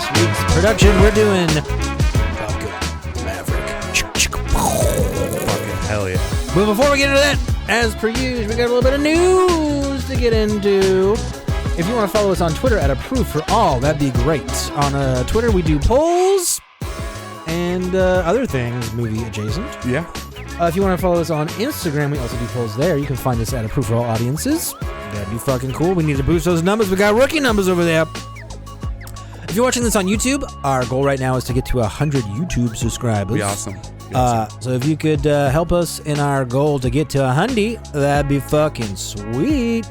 this week's production, we're doing Falcon, Maverick. Fucking hell yeah. But before we get into that, as per usual, we got a little bit of news to get into. If you want to follow us on Twitter at ApproveForAll, that'd be great. On Twitter, we do polls and other things movie adjacent. Yeah. If you want to follow us on Instagram, we also do polls there. You can find us at ApproveForAll Audiences. That'd be fucking cool. We need to boost those numbers. We got rookie numbers over there. If you're watching this on YouTube, our goal right now is to get to 100 YouTube subscribers. Be awesome. So if you could help us in our goal to get to 100, that'd be fucking sweet.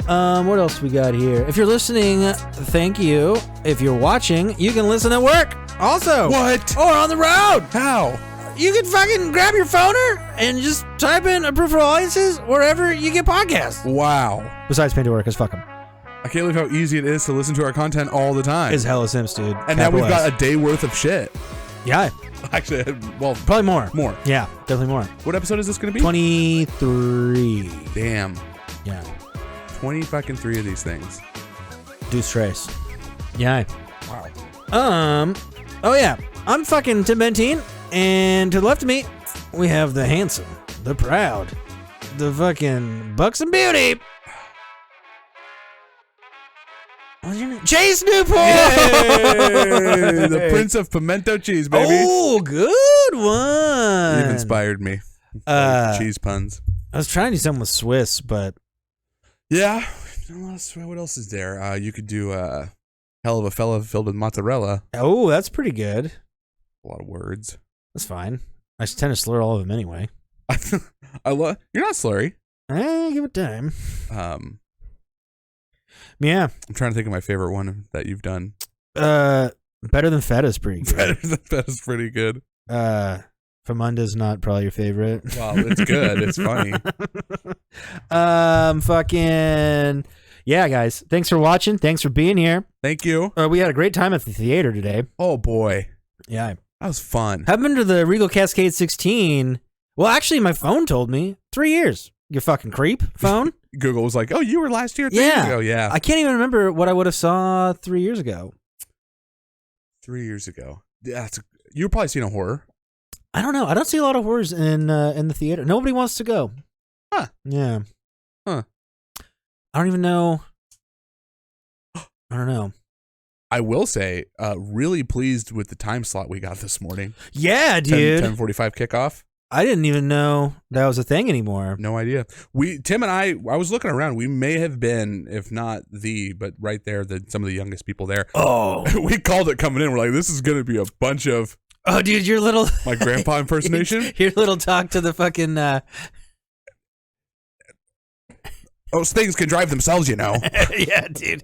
What else we got here? If you're listening, thank you. If you're watching, you can listen at work also. What? Or on the road. How? You can fucking grab your phoner and just type in Approve for Audiences wherever you get podcasts. Wow. Besides paying to work, fuck them. I can't believe how easy it is to listen to our content all the time. It's hella simps, dude. And now we've got a day worth of shit. Yeah. Actually, well, probably more. More. Yeah, definitely more. What episode is this going to be? 23. Damn. Yeah. 20 fucking 3 of these things. Deuce Trace. Yeah. Wow. Oh yeah. I'm fucking Tim Benteen, and to the left of me, we have the handsome, the proud, the fucking buxom beauty. What's your name? Chase Newport! Yay! The Prince of Pimento Cheese, baby. Oh, good one. You've inspired me. Cheese puns. I was trying to do something with Swiss, but... Yeah. What else is there? You could do hell of a fella filled with mozzarella. Oh, that's pretty good. A lot of words. That's fine. I tend to slur all of them anyway. I love. You're not slurry. Give it time. Yeah. I'm trying to think of my favorite one that you've done. Better Than Feta is pretty good. Better Than Feta is pretty good. Famunda's not probably your favorite. Wow, it's good. It's funny. Fucking... Yeah, guys. Thanks for watching. Thanks for being here. Thank you. We had a great time at the theater today. Oh, boy. Yeah. That was fun. Haven't been to the Regal Cascade 16. Well, actually, my phone told me 3 years. You fucking creep, phone. Google was like, oh, you were last year 3 years ago. Yeah. I can't even remember what I would have saw 3 years ago. 3 years ago. Yeah, you were probably seeing a horror. I don't know. I don't see a lot of horrors in the theater. Nobody wants to go. Huh. Yeah. Huh. I don't even know. I don't know. I will say, really pleased with the time slot we got this morning. Yeah, dude. 10:45 kickoff. I didn't even know that was a thing anymore. No idea. Tim and I was looking around. We may have been, if not but right there, some of the youngest people there. Oh. We called it coming in. We're like, this is going to be a bunch of... Oh, dude, your little... My grandpa impersonation? Your little talk to the fucking... Those things can drive themselves, you know. Yeah, dude.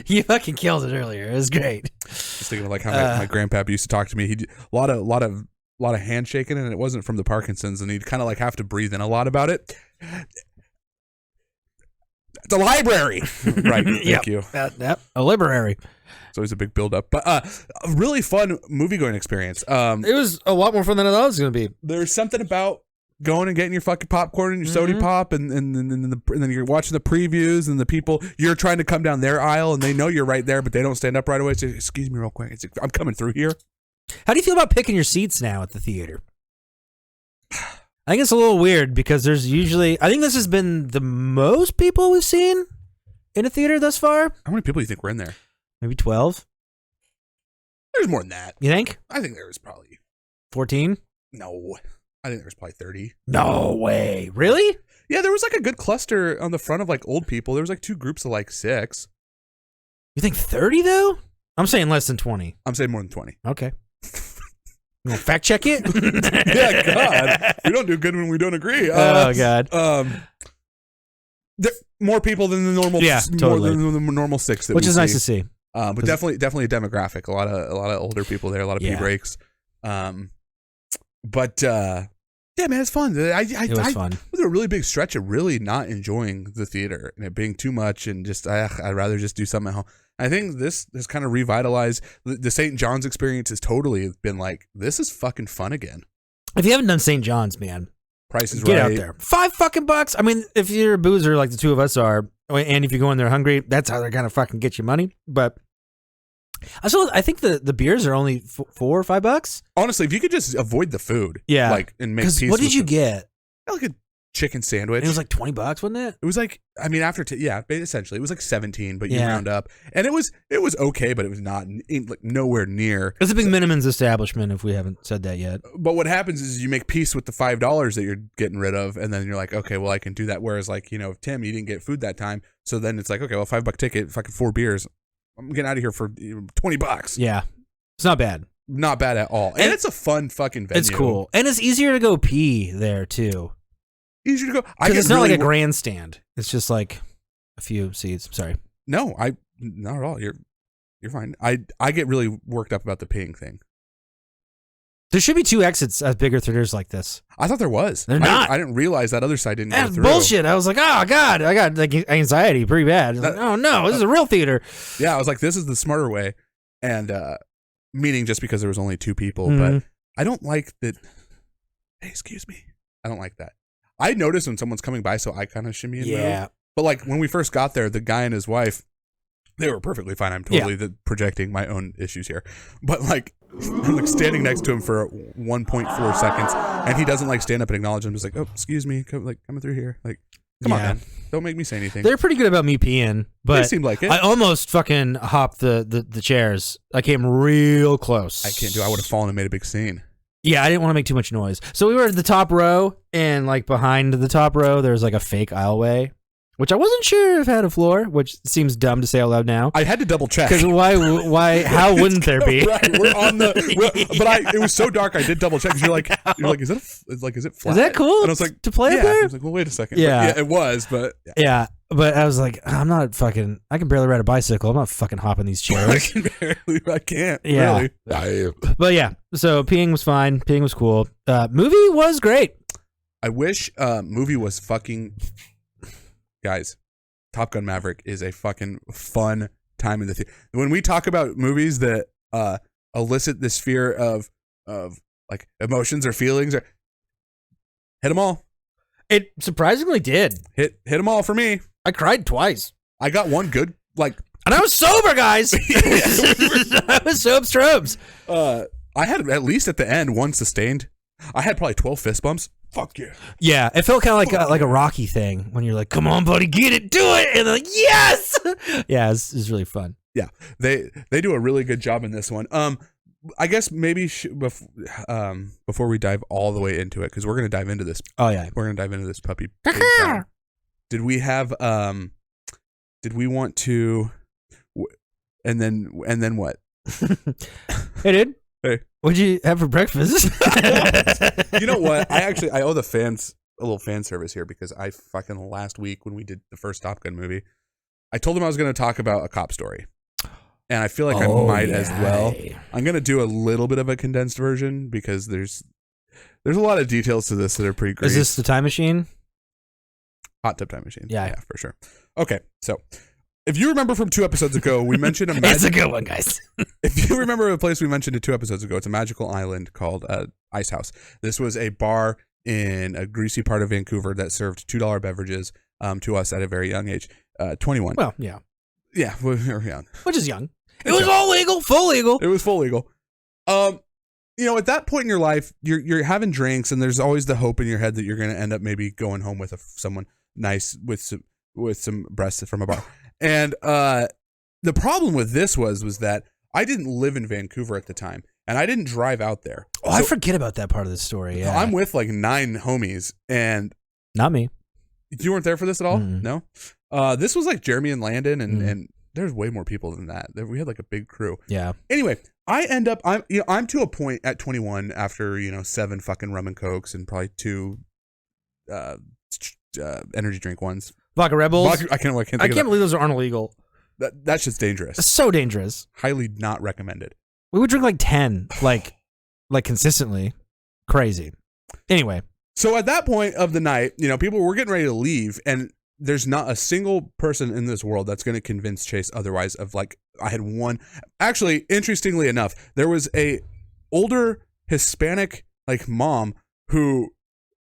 You fucking killed it earlier. It was great. Just thinking of like how my grandpa used to talk to me. He did a lot of handshaking, and it wasn't from the Parkinson's, and he'd kind of like have to breathe in a lot really It's a library. Right. Thank you. Yep. A library. It's always a big build-up. But a really fun movie-going experience. It was a lot more fun than I thought it was going to be. There's something about going and getting your fucking popcorn and your soda pop, and then you're watching the previews, and the people, you're trying to come down their aisle, and they know you're right there, but they don't stand up right away. So, excuse me real quick. I'm coming through here. How do you feel about picking your seats now at the theater? I think it's a little weird because there's usually... I think this has been the most people we've seen in a theater thus far. How many people do you think were in there? Maybe 12? There's more than that. You think? I think there was probably... 14? No. I think there was probably 30. No way. Really? Yeah, there was like a good cluster on the front of like old people. There was like 2 groups of like 6. You think 30 though? I'm saying less than 20. I'm saying more than 20. Okay. You want to fact check it? Yeah, God. We don't do good when we don't agree. Oh, God. More people than the normal. Yeah, totally. More than the normal 6 that which is see. Nice to see. But definitely a demographic. A lot of older people there. A lot of pee breaks. Yeah, man, it's fun. It was fun. It was a really big stretch of really not enjoying the theater and it being too much, and just I'd rather just do something at home. I think this has kind of revitalized the St. John's experience. Has totally been like, this is fucking fun again. If you haven't done St. John's, man, Price is get right. out there. $5 I mean, if you're a boozer like the two of us are, and if you go in there hungry, that's how they're gonna fucking get you money. But I think the beers are only $4 or $5. Honestly, if you could just avoid the food, like, and make peace. What did you get? Like a chicken sandwich. And it was like $20, wasn't it? It was like, I mean, essentially, it was like 17, but you round up, and it was okay, but it was not like nowhere near. It's a big minimums establishment, if we haven't said that yet. But what happens is you make peace with the $5 that you're getting rid of, and then you're like, okay, well, I can do that. Whereas, like, Tim, you didn't get food that time, so then it's like, okay, well, $5 ticket, fucking 4 beers. I'm getting out of here for $20. Yeah. It's not bad. Not bad at all. And it's a fun fucking venue. It's cool. And it's easier to go pee there, too. Easier to go. Because it's not like a grandstand. It's just like a few seats. Sorry. No, not at all. You're fine. I get really worked up about the peeing thing. There should be 2 exits at bigger theaters like this. I thought there was. They're not. I didn't realize that other side didn't go through. Bullshit. I was like, oh, God. I got like anxiety pretty bad. Like, oh, no. This is a real theater. Yeah, I was like, this is the smarter way. And meaning just because there was only 2 people. But I don't like that. Hey, excuse me. I don't like that. I notice when someone's coming by, so I kind of shimmy and move. But like when we first got there, the guy and his wife, they were perfectly fine. I'm totally projecting my own issues here. But like, I'm like standing next to him for 1.4 seconds, and he doesn't like stand up and acknowledge him. Just like, oh, excuse me, coming through here. Like, come on, man. Don't make me say anything. They're pretty good about me peeing, but they seemed like it. I almost fucking hopped the chairs. I came real close. I can't do it. I would have fallen and made a big scene. Yeah, I didn't want to make too much noise. So we were at the top row, and like behind the top row, there was like a fake aisleway, which I wasn't sure if had a floor, which seems dumb to say out loud now. I had to double check. Because why, how wouldn't there be? Right, we're on but it was so dark, I did double check. Because you're like, is it flat? Is that cool? And I was like, to play up there? I was like, well, wait a second. Yeah, it was, but yeah. But I was like, I can barely ride a bicycle. I'm not fucking hopping these chairs. I can't. Yeah. Really. But yeah, so peeing was fine. Peeing was cool. Movie was great. I wish movie was fucking... Guys, Top Gun Maverick is a fucking fun time in the theater. When we talk about movies that elicit this fear of like emotions or feelings, hit them all. It surprisingly did. Hit them all for me. I cried twice. I got one good, like... And I was sober, guys. I was so strobes. I had, at least at the end, one sustained. I had probably 12 fist bumps. Fuck yeah. Yeah, it felt kind of like a Rocky thing when you're like, come on, buddy, get it, do it. And they're like, yes. Yeah, it's really fun. Yeah, they do a really good job in this one. I guess maybe before we dive all the way into it, because we're going to dive into this. Oh, yeah. We're going to dive into this puppy. Did we have, did we want to, and then what? Hey, dude. Hey. What'd you have for breakfast? You know what? I owe the fans a little fan service here, because I fucking last week when we did the first Top Gun movie, I told them I was going to talk about a cop story. And I feel like I might as well. I'm going to do a little bit of a condensed version, because there's a lot of details to this that are pretty great. Is this the time machine? Hot tub time machine. Yeah, for sure. Okay, so if you remember from 2 episodes ago, we mentioned a It's a good one, guys. If you remember a place we mentioned it 2 episodes ago, it's a magical island called Ice House. This was a bar in a greasy part of Vancouver that served $2 beverages to us at a very young age, 21. Well, yeah. Yeah, we were young. Which is young. It was all legal, full legal. It was full legal. At that point in your life, you're having drinks, and there's always the hope in your head that you're going to end up maybe going home with someone nice with some breasts from a bar. And the problem with this was that I didn't live in Vancouver at the time, and I didn't drive out there. Oh, so I forget about that part of the story. Yeah, I'm with like 9 homies, and not me. You weren't there for this at all? Mm-hmm. No. This was like Jeremy and Landon, and there's way more people than that. We had like a big crew. Yeah. Anyway, I'm to a point at 21 after 7 fucking rum and cokes and probably 2 energy drink ones. Vodka Red Bulls. I can't believe those aren't illegal. That's just dangerous. It's so dangerous. Highly not recommended. We would drink like 10, like consistently. Crazy. Anyway. So at that point of the night, people were getting ready to leave, and there's not a single person in this world that's going to convince Chase otherwise. Of like, I had one. Actually, interestingly enough, there was a older Hispanic like mom who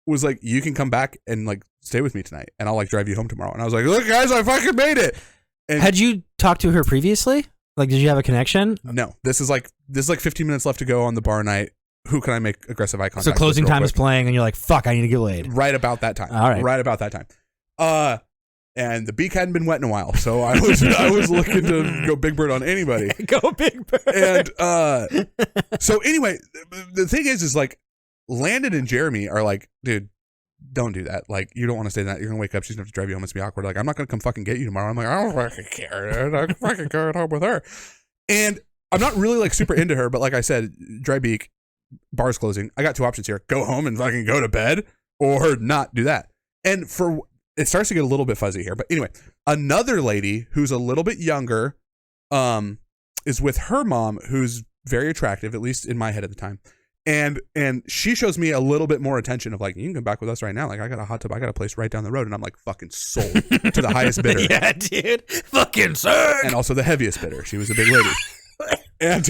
was like, you can come back and like stay with me tonight, and I'll like drive you home tomorrow. And I was like, look, guys, I fucking made it. And had you talked to her previously? Like, did you have a connection? No. This is like 15 minutes left to go on the bar night. Who can I make aggressive eye contact So closing with real time is quick? playing, and you're like, fuck, I need to get laid. Right about that time. All right. Right about that time. And the beak hadn't been wet in a while, so I was looking to go big bird on anybody. Go big bird. And so anyway, the thing is like Landon and Jeremy are like, dude, don't do that. Like, you don't want to say that. You're gonna wake up. She's gonna have to drive you home. It's gonna be awkward. Like, I'm not gonna come fucking get you tomorrow. I'm like, I don't fucking care. I fucking go home with her. And I'm not really like super into her, but like I said, dry beak, bar's closing. I got two options here: go home and fucking go to bed, or not do that. And it starts to get a little bit fuzzy here, but anyway, another lady who's a little bit younger, is with her mom, who's very attractive, at least in my head at the time. And she shows me a little bit more attention of like, you can come back with us right now. Like, I got a hot tub. I got a place right down the road. And I'm like, fucking sold to the highest bidder. Yeah, dude. Fucking sick. And also the heaviest bidder. She was a big lady. And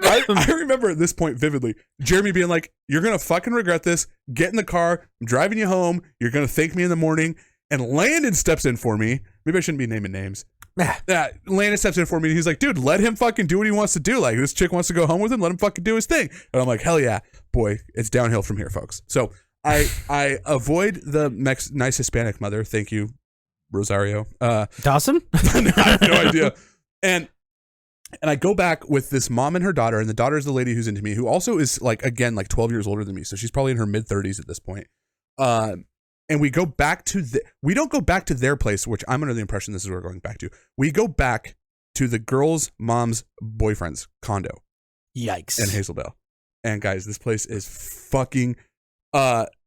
I remember at this point vividly, Jeremy being like, you're going to fucking regret this. Get in the car. I'm driving you home. You're going to thank me in the morning. And Landon steps in for me. Maybe I shouldn't be naming names. Landon steps in for me and he's like, dude, let him fucking do what he wants to do. Like, this chick wants to go home with him, let him fucking do his thing. And I'm like, hell yeah, boy, it's downhill from here, folks. So I avoid the nice Hispanic mother. Thank you, Rosario. Dawson? I have no idea. And I go back with this mom and her daughter, and the daughter is the lady who's into me, who also is like, again, like 12 years older than me. So she's probably in her mid 30s at this point. And we go back to we don't go back to their place, which I'm under the impression this is where we're going back to. We go back to the girl's mom's boyfriend's condo. Yikes. In Hazelbell. And guys, this place is fucking,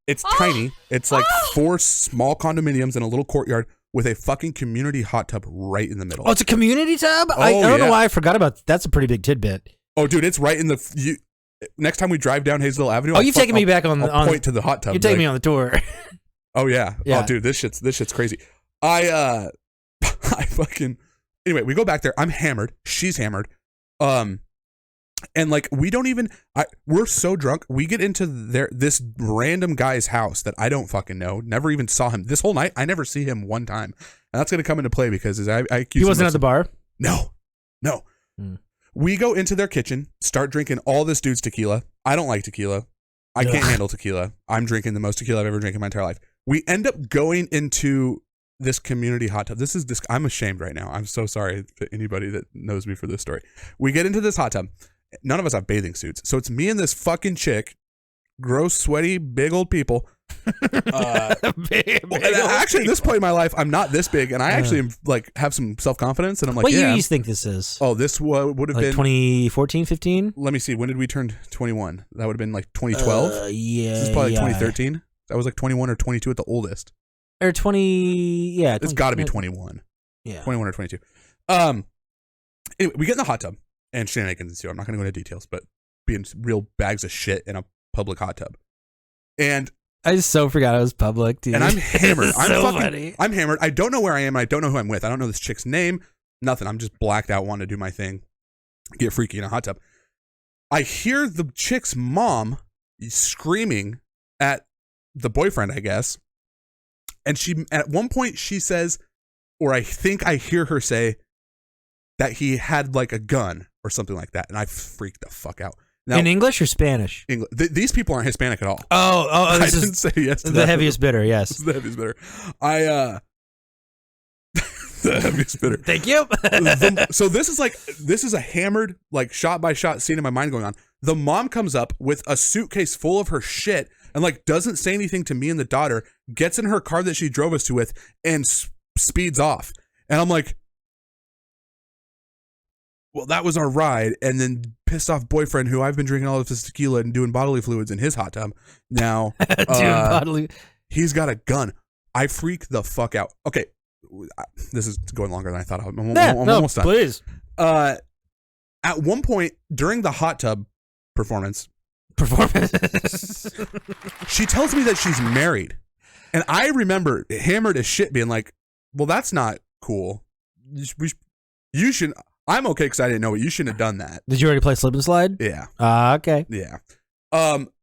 it's tiny. It's like 4 small condominiums in a little courtyard with a fucking community hot tub right in the middle. Oh, it's a community tub? I don't know why I forgot about that. That's a pretty big tidbit. Oh, dude, it's right in the, next time we drive down Hazel Avenue. Oh, you've taken me back on I'll point to the hot tub. You're taking me on the tour. Oh yeah. Oh dude, this shit's crazy. I fucking, anyway, we go back there. I'm hammered. She's hammered. And like, we don't even, we're so drunk. We get into this random guy's house that I don't fucking know. Never even saw him this whole night. I never see him one time. And that's going to come into play because I accuse he wasn't at the bar? No. We go into their kitchen, start drinking all this dude's tequila. I don't like tequila. I can't handle tequila. I'm drinking the most tequila I've ever drank in my entire life. We end up going into this community hot tub. I'm ashamed right now. I'm so sorry to anybody that knows me for this story. We get into this hot tub. None of us have bathing suits. So it's me and this fucking chick, gross, sweaty, big old people. Actually, at this point in my life, I'm not this big, and I actually am, like, have some self-confidence, and I'm like, what year do you think this is? Oh, this would have been 2014, 15? Let me see. When did we turn 21? That would have been like 2012. Yeah, this is probably 2013. I was like 21 or 22 at the oldest. Or 20, yeah. It's got to be 21. Yeah. 21 or 22. Anyway, we get in the hot tub, and shenanigans ensue. I'm not going to go into details, but being real bags of shit in a public hot tub. And I just so forgot it was public, dude. And I'm hammered. Funny. I'm hammered. I don't know where I am. I don't know who I'm with. I don't know this chick's name. Nothing. I'm just blacked out, wanting to do my thing, get freaky in a hot tub. I hear the chick's mom screaming at the boyfriend, I guess. And at one point she says, or I think I hear her say, that he had like a gun or something like that. And I freaked the fuck out. Now, in English or Spanish? These people aren't Hispanic at all. Oh, I didn't say yes to the heaviest bidder, yes. This is the heaviest bidder. The heaviest bidder. Thank you. So this is a hammered, like, shot by shot scene in my mind going on. The mom comes up with a suitcase full of her shit and, like, doesn't say anything to me and the daughter, gets in her car that she drove us to with, and speeds off. And I'm like, well, that was our ride. And then pissed off boyfriend, who I've been drinking all of his tequila and doing bodily fluids in his hot tub. Now, he's got a gun. I freak the fuck out. Okay, this is going longer than I thought. I'm almost done. Please. At one point during the hot tub performance, she tells me that she's married. And I remember hammered as shit being like, well, that's not cool. You should... I'm okay because I didn't know it. You shouldn't have done that. Did you already play Slip and Slide? Yeah. Okay. Yeah.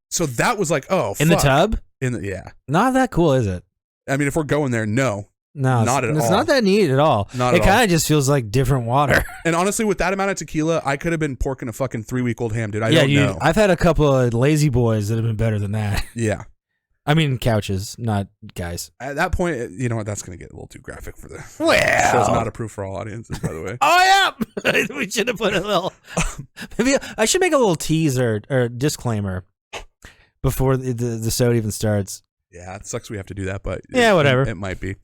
So that was like, oh, fuck. In the tub? Yeah. Not that cool, is it? I mean, if we're going there, no. No, not at all. It's not that neat at all. It kind of just feels like different water. And honestly, with that amount of tequila, I could have been porking a fucking 3-week-old ham, dude. I don't know. I've had a couple of lazy boys that have been better than that. Yeah. I mean, couches, not guys. At that point, you know what? That's going to get a little too graphic for the show's not approved for all audiences, by the way. Oh, yeah. We should have put a little. Maybe I should make a little teaser or disclaimer before the show even starts. Yeah, it sucks we have to do that, but yeah, whatever. It might be.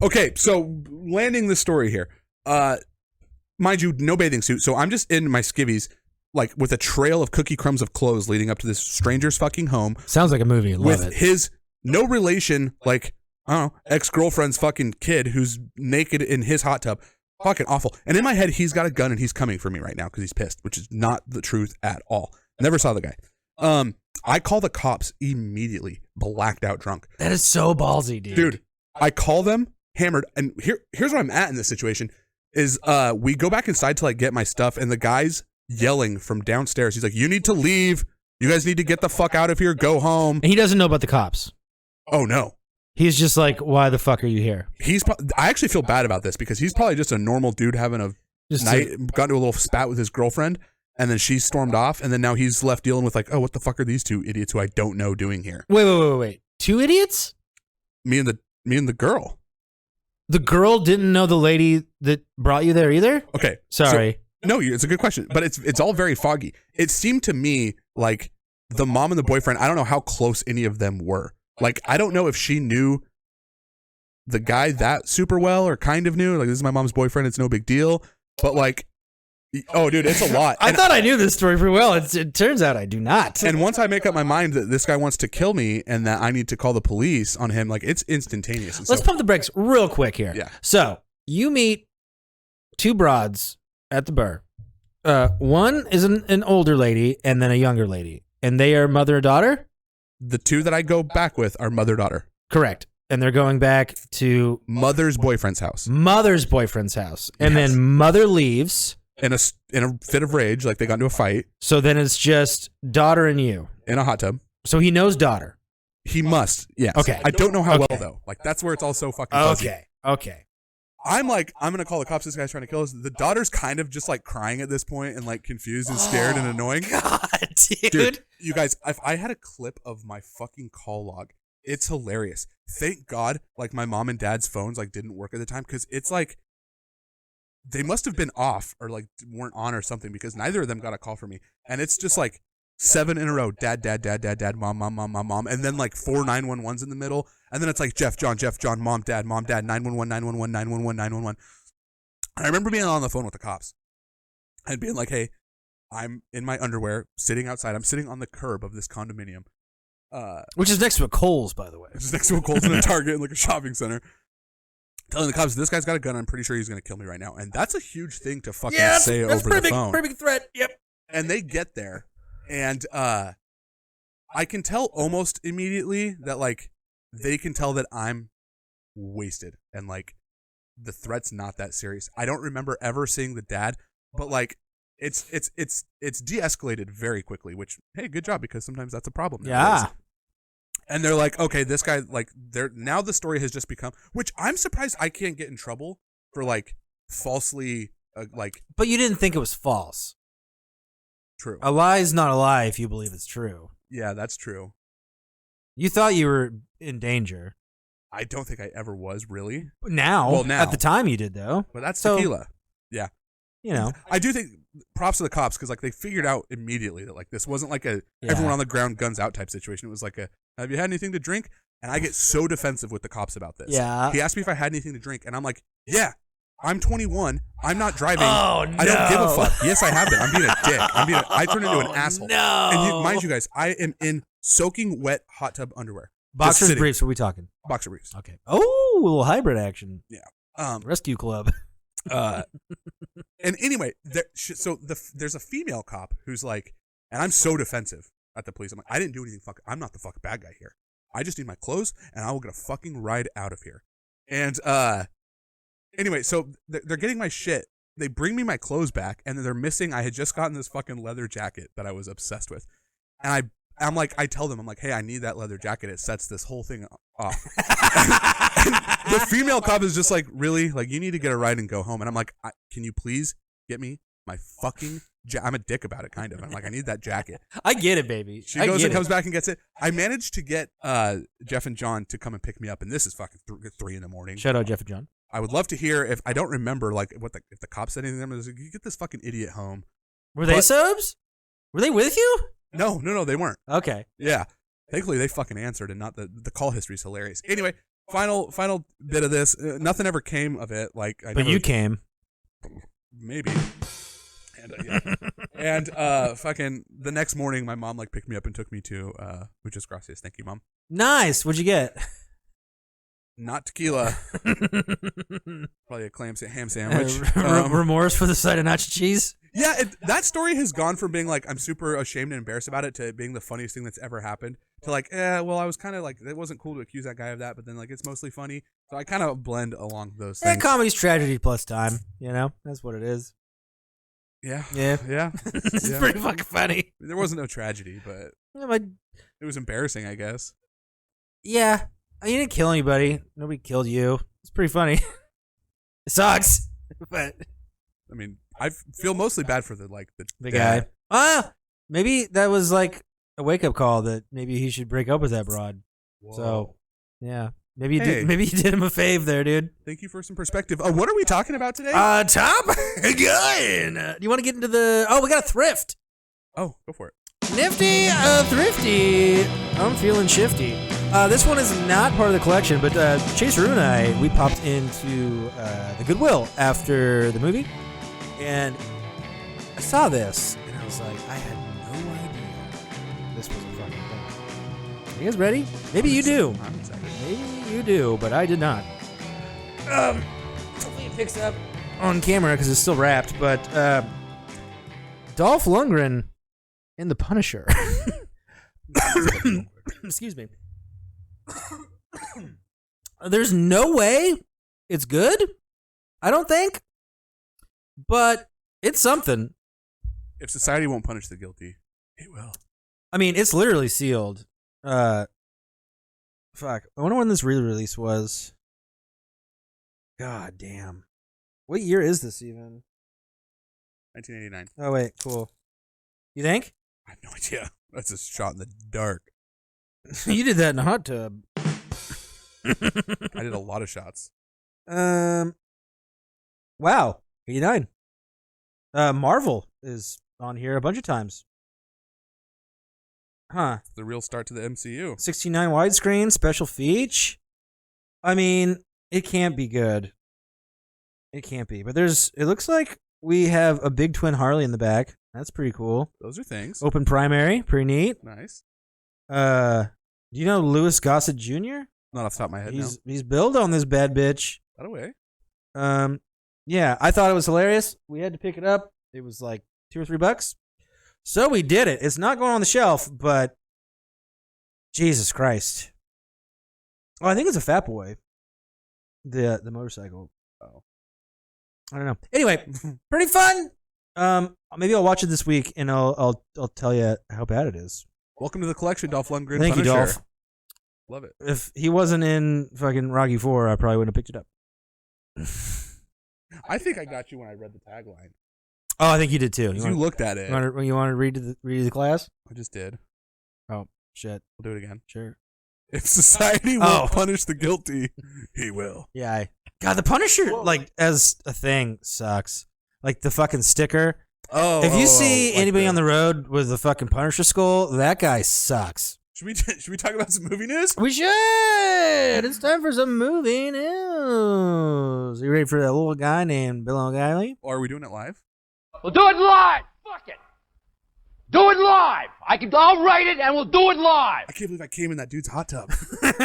Okay, so landing the story here. Mind you, no bathing suit. So I'm just in my skivvies, like with a trail of cookie crumbs of clothes leading up to this stranger's fucking home. Sounds like a movie. Love with it. His no relation, like, I don't know, ex-girlfriend's fucking kid who's naked in his hot tub. Fucking awful. And in my head, he's got a gun and he's coming for me right now because he's pissed, which is not the truth at all. Never saw the guy. I call the cops immediately, blacked out drunk. That is so ballsy, dude. Dude, I call them hammered, and here's where I'm at in this situation is we go back inside to like get my stuff, and the guy's yelling from downstairs. He's like, "You need to leave. You guys need to get the fuck out of here. Go home." And he doesn't know about the cops. Oh no. He's just like, "Why the fuck are you here?" I actually feel bad about this because he's probably just a normal dude having a got into a little spat with his girlfriend, and then she stormed off, and then now he's left dealing with like, "Oh, what the fuck are these two idiots who I don't know doing here?" Wait. 2 idiots? Me and the girl. The girl didn't know the lady that brought you there either? Okay. Sorry. So, no, it's a good question, but it's all very foggy. It seemed to me like the mom and the boyfriend, I don't know how close any of them were. Like, I don't know if she knew the guy that super well or kind of knew. Like, this is my mom's boyfriend. It's no big deal. But like, oh, dude, it's a lot. I thought I knew this story pretty well. It turns out I do not. And once I make up my mind that this guy wants to kill me and that I need to call the police on him, like, it's instantaneous. And Let's pump the brakes real quick here. Yeah. So you meet 2 broads at the bar. One is an older lady and then a younger lady. And they are mother and daughter? The 2 that I go back with are mother-daughter. Correct. And they're going back to mother's boyfriend's house. Mother's boyfriend's house. And then mother leaves. In a fit of rage, like they got into a fight. So then it's just daughter and you. In a hot tub. So he knows daughter. He must, yes. Okay. I don't know how well, though. Like, that's where it's all so fucking fuzzy. Okay. I'm like, I'm going to call the cops. This guy's trying to kill us. The daughter's kind of just like crying at this point and like confused and scared and annoying. God, dude. You guys, if I had a clip of my fucking call log, it's hilarious. Thank God, like my mom and dad's phones like didn't work at the time because it's like they must have been off or like weren't on or something because neither of them got a call from me. And it's just like 7 in a row. Dad, mom, and then like 4 911s in the middle. And then it's like Jeff, John, mom, dad, 911. And I remember being on the phone with the cops and being like, "Hey, I'm in my underwear, sitting outside. I'm sitting on the curb of this condominium." Which is next to a Kohl's, by the way. Which is next to a Kohl's and a Target and like a shopping center. Telling the cops, this guy's got a gun. I'm pretty sure he's going to kill me right now. And that's a huge thing to fucking say over the phone. Pretty big threat. Yep. And they get there. And I can tell almost immediately that like they can tell that I'm wasted. And like the threat's not that serious. I don't remember ever seeing the dad. But like it's de-escalated very quickly. Which, hey, good job. Because sometimes that's a problem. Yeah. And they're like, okay, this guy, like, now the story has just become, which I'm surprised I can't get in trouble for, like, falsely, like. But you didn't think it was false. True. A lie's not a lie if you believe it's true. Yeah, that's true. You thought you were in danger. I don't think I ever was, really. Now. Well, now. At the time you did, though. But that's tequila. Yeah. You know. I do think props to the cops because, like, they figured out immediately that, like, this wasn't like a everyone on the ground, guns out type situation. It was like a, have you had anything to drink? And I get so defensive with the cops about this. Yeah. He asked me if I had anything to drink, and I'm like, yeah, I'm 21. I'm not driving. Oh, no. I don't give a fuck. Yes, I have been. I'm being a dick. I turned into an asshole. No. And mind you guys, I am in soaking wet hot tub underwear. Boxers briefs, what are we talking? Boxer briefs. Okay. Oh, a little hybrid action. Yeah. Rescue club. And anyway, there's a female cop who's like, and I'm so defensive at the police. I'm like, I didn't do anything. I'm not the fucking bad guy here. I just need my clothes, and I will get a fucking ride out of here. And anyway, so they're getting my shit. They bring me my clothes back, and they're missing. I had just gotten this fucking leather jacket that I was obsessed with, and I'm like, I tell them, I'm like, hey, I need that leather jacket. It sets this whole thing off. And the female cop is just like, really? Like, you need to get a ride and go home. And I'm like, can you please get me my fucking I'm a dick about it, kind of. I'm like, I need that jacket. I get it, baby. She goes and comes back and gets it. I managed to get Jeff and John to come and pick me up, and this is fucking 3 in the morning. Shout out Jeff and John. I would love to hear if I don't remember like if the cops said anything to them. Like, you get this fucking idiot home. Were they subs? Were they with you? No, they weren't. Okay. Yeah. Thankfully, they fucking answered, and not the call history is hilarious. Anyway, final bit of this. Nothing ever came of it. Like, you came. Maybe. And fucking the next morning, my mom like picked me up and took me to Muchas Gracias. Thank you, Mom. Nice. What'd you get? Not tequila. Probably a ham sandwich. Remorse for the sight of nacho cheese? Yeah, that story has gone from being like I'm super ashamed and embarrassed about it to being the funniest thing that's ever happened to like, well, I was kind of like, it wasn't cool to accuse that guy of that, but then like it's mostly funny. So I kind of blend along those things. Comedy's tragedy plus time, that's what it is. Yeah. It's pretty fucking funny. There wasn't no tragedy, but it was embarrassing, I guess. Yeah, you didn't kill anybody. Nobody killed you. It's pretty funny. It sucks, but I mean, I feel mostly bad for the guy. Maybe that was like a wake up call that maybe he should break up with that broad. Whoa. So, yeah. Maybe you did him a fave there, dude. Thank you for some perspective. What are we talking about today? Top gun. Do you want to get into we got a thrift. Oh, go for it. Nifty, thrifty. I'm feeling shifty. This one is not part of the collection, but Chaser and I, we popped into the Goodwill after the movie, and I saw this, and I was like, I had no idea this was a fucking thing. You guys ready? Maybe you do. I'm excited. Maybe you do, but I did not. Hopefully it picks up on camera because it's still wrapped, but Dolph Lundgren in The Punisher. Excuse me. There's no way it's good, I don't think, but it's something. If society won't punish the guilty, it will. I mean, it's literally sealed. Fuck. I wonder when this re-release was. God damn. What year is this even? 1989. Oh, wait. Cool. You think? I have no idea. That's a shot in the dark. You did that in a hot tub. I did a lot of shots. Wow. 89. Marvel is on here a bunch of times. Huh. It's the real start to the MCU. 69 widescreen, special feature. I mean, it can't be good. It can't be. But it looks like we have a big twin Harley in the back. That's pretty cool. Those are things. Open primary, pretty neat. Nice. Do you know Louis Gossett Jr.? Not off the top of my head, He's built on this bad bitch. By the way. Yeah, I thought it was hilarious. We had to pick it up. It was like $2 or $3. So we did it. It's not going on the shelf, but Jesus Christ. Oh, I think it's a Fat Boy. The motorcycle. Oh. I don't know. Anyway, pretty fun. Maybe I'll watch it this week and I'll tell you how bad it is. Welcome to the collection, Dolph Lundgren. Thank you, Dolph. Love it. If he wasn't in fucking Rocky 4, I probably wouldn't have picked it up. I think I got you when I read the tagline. Oh, I think you did too. You looked at it. You want to read to the class? I just did. Oh, shit. We'll do it again. Sure. If society won't punish the guilty, he will. Yeah. God, the Punisher, as a thing, sucks. Like, the fucking sticker. If you see anybody on the road with a fucking Punisher skull, that guy sucks. Should we talk about some movie news? We should. It's time for some movie news. Are you ready for that little guy named Bill O'Reilly? Or are we doing it live? We'll do it live. Fuck it. Do it live. I'll write it and we'll do it live. I can't believe I came in that dude's hot tub.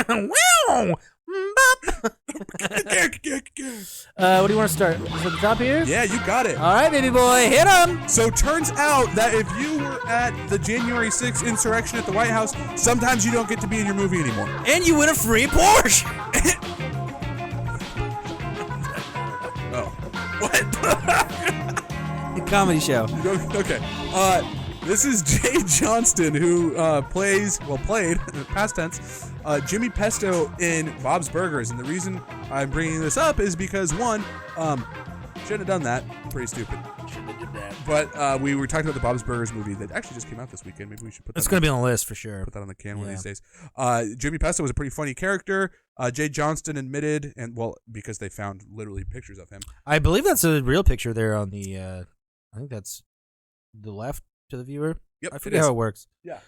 Wow. What do you want to start? Is it at the top here? Yeah, you got it. All right, baby boy, hit him. So turns out that if you were at the January 6th insurrection at the White House, sometimes you don't get to be in your movie anymore. And you win a free Porsche. Oh. What? Comedy show. Okay. This is Jay Johnston, who played, past tense, Jimmy Pesto in Bob's Burgers. And the reason I'm bringing this up is because, one, shouldn't have done that. Pretty stupid. Shouldn't have did that. But we were talking about the Bob's Burgers movie that actually just came out this weekend. Maybe we should put that It's going to be on the list for sure. Put that on the can one of these days. Jimmy Pesto was a pretty funny character. Jay Johnston admitted, and well, because they found literally pictures of him. I believe that's a real picture there on the, I think that's the left to the viewer. Yep, I forget how it works. Yeah.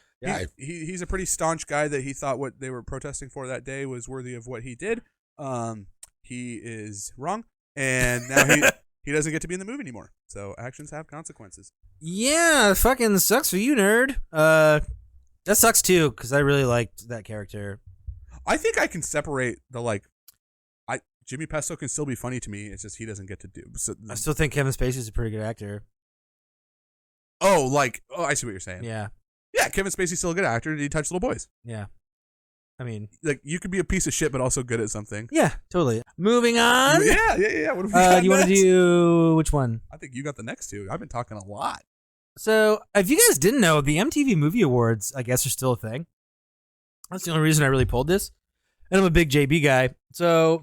He's a pretty staunch guy that he thought what they were protesting for that day was worthy of what he did. He is wrong, and now he doesn't get to be in the movie anymore. So actions have consequences. Yeah, fucking sucks for you, nerd. That sucks too, because I really liked that character. I think I can separate the Jimmy Pesto can still be funny to me. It's just he doesn't get to do. So, I still think Kevin Spacey's a pretty good actor. I see what you're saying. Yeah. Yeah, Kevin Spacey's still a good actor. Did he touch little boys? Yeah. I mean, you could be a piece of shit, but also good at something. Yeah, totally. Moving on. Yeah. What have we got do you want to do which one? I think you got the next two. I've been talking a lot. So, if you guys didn't know, the MTV Movie Awards, I guess, are still a thing. That's the only reason I really pulled this. And I'm a big JB guy. So,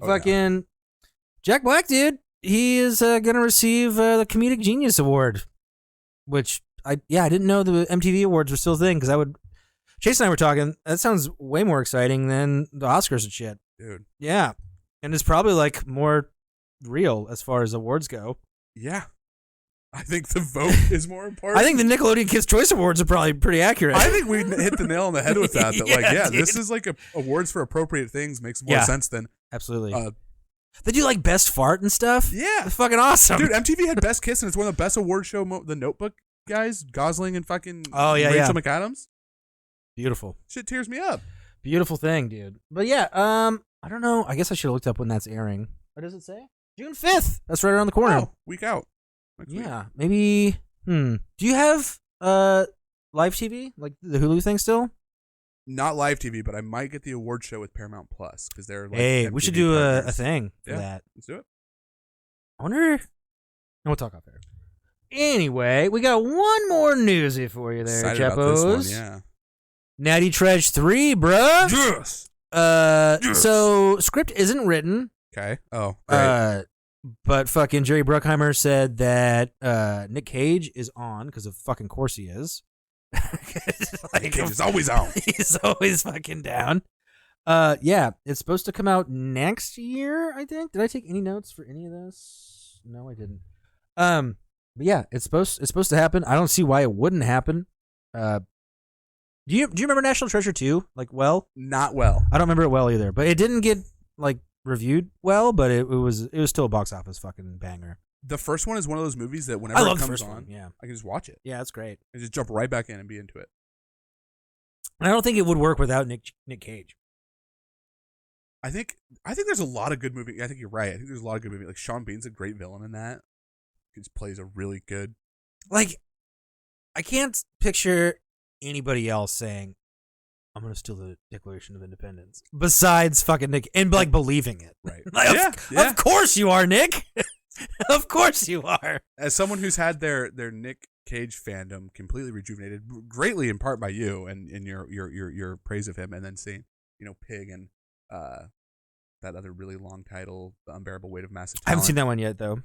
Jack Black, dude, he is going to receive the Comedic Genius Award, which I didn't know the MTV Awards were still a thing, because Chase and I were talking, that sounds way more exciting than the Oscars and shit. Dude. Yeah. And it's probably more real as far as awards go. Yeah. I think the vote is more important. I think the Nickelodeon Kids' Choice Awards are probably pretty accurate. I think we hit the nail on the head with that. This is awards for appropriate things makes more sense than... Absolutely. They do best fart and stuff? Yeah. It's fucking awesome. Dude, MTV had Best Kiss, and it's one of the best award show, The Notebook guys, Gosling and fucking Rachel McAdams. Beautiful. Shit tears me up. Beautiful thing, dude. But yeah, I don't know. I guess I should have looked up when that's airing. What does it say? June 5th. That's right around the corner. Oh, week out. Next week. Maybe. Do you have live TV, the Hulu thing still? Not live TV, but I might get the award show with Paramount Plus because they're Hey, we should do a thing for that. Let's do it. I wonder. No, we'll talk off air. Anyway, we got one more newsy for you there, Excited about this one, yeah. Natty Tresh 3, bruh. Yes. So script isn't written. Okay. Oh, great. But fucking Jerry Bruckheimer said that Nick Cage is on because of fucking course he is. Nick Cage is always on. He's always fucking down. Yeah, it's supposed to come out next year, I think. Did I take any notes for any of this? No, I didn't. But yeah, it's supposed to happen. I don't see why it wouldn't happen. Do you remember National Treasure 2? Well? Not well. I don't remember it well either. But it didn't get reviewed well, but it was still a box office fucking banger. The first one is one of those movies that whenever it comes on, I can just watch it. Yeah, it's great. And just jump right back in and be into it. And I don't think it would work without Nick Cage. I think there's a lot of good movies. I think you're right. I think there's a lot of good movies. Sean Bean's a great villain in that. He just plays a really good. I can't picture anybody else saying, I'm going to steal the Declaration of Independence. Besides fucking Nick. And believing it. Right. Of course you are, Nick. Of course you are. As someone who's had their Nick Cage fandom completely rejuvenated, greatly in part by you and your praise of him, and then seeing, Pig and that other really long title, The Unbearable Weight of Massive Talent. I haven't seen that one yet, though.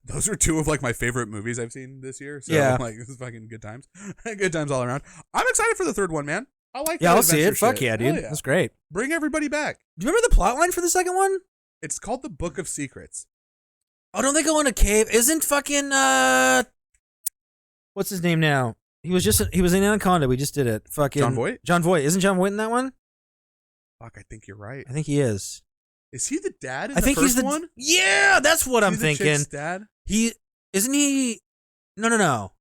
Those are two of my favorite movies I've seen this year. So this is fucking good times. Good times all around. I'm excited for the third one, man. I like that. Yeah, I'll see it. Shit. Fuck yeah, dude. Yeah. That's great. Bring everybody back. Do you remember the plot line for the second one? It's called The Book of Secrets. Oh, don't they go in a cave? Isn't fucking what's his name now? He was in Anaconda. We just did it. Fucking Jon Voight? Jon Voight. Isn't Jon Voight in that one? Fuck, I think you're right. I think he is. Is he the dad in I the think first he's one? Yeah, that's what I'm thinking. The chick's dad? Isn't he No.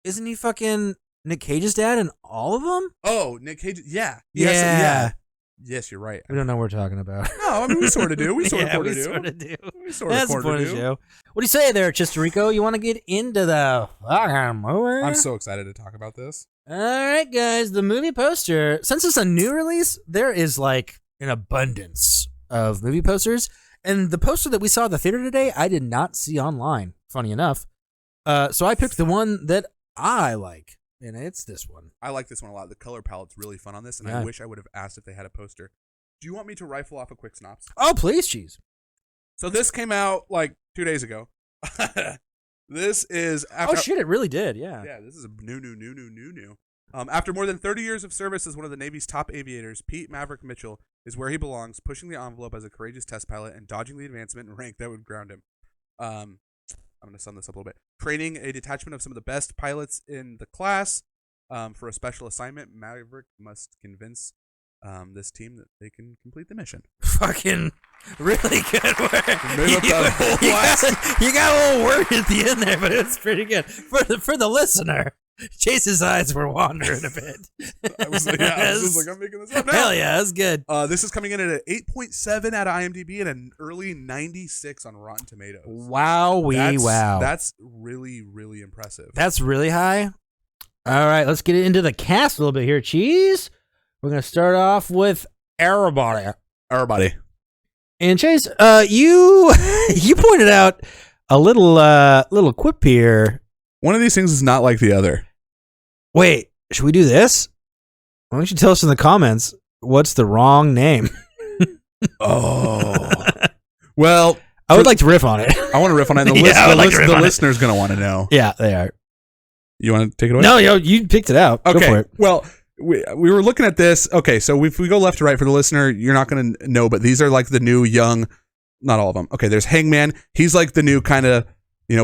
Isn't he fucking Nick Cage's dad in all of them? Oh, Nick Cage. Yeah. Yeah. Yes, you're right. We don't know what we're talking about. No, I mean, we sort of do. We sort of do. We sort of do. That's the point of the show. What do you say there, Chistorico? You want to get into the fucking movie? I'm so excited to talk about this. All right, guys. The movie poster. Since it's a new release, there is an abundance of movie posters. And the poster that we saw at the theater today, I did not see online, funny enough. So I picked the one that I like. and it's this one. I like this one a lot. The color palette's really fun on this, and I wish I would have asked if they had a poster. Do you want me to rifle off a quick synopsis? Oh, please, cheese. So this came out like 2 days ago. This is after, oh shit! It really did. Yeah. Yeah, this is a new. After more than 30 years of service as one of the Navy's top aviators, Pete Maverick Mitchell is where he belongs, pushing the envelope as a courageous test pilot and dodging the advancement and rank that would ground him. I'm going to sum this up a little bit. Training a detachment of some of the best pilots in the class for a special assignment, Maverick must convince this team that they can complete the mission. Fucking really good work. You got a little word at the end there, but it was pretty good. For the listener, Chase's eyes were wandering a bit. I was like, I'm making this up now. Hell yeah, that's good. This is coming in at an 8.7 out of IMDb and an early 96 on Rotten Tomatoes. Wow. That's really, really impressive. That's really high. All right, let's get into the cast a little bit here, Cheese. We're going to start off with everybody. And Chase, you pointed out a little quip here. One of these things is not like the other. Wait, should we do this? Why don't you tell us in the comments what's the wrong name? Oh. Well, I would like to riff on it. I want to riff on it. The listener's going to want to know. Yeah, they are. You want to take it away? No, you picked it out. Okay. Go for it. Well, we were looking at this. Okay, so if we go left to right for the listener, you're not going to know, but these are like the new young, not all of them. Okay, there's Hangman. He's like the new kind of,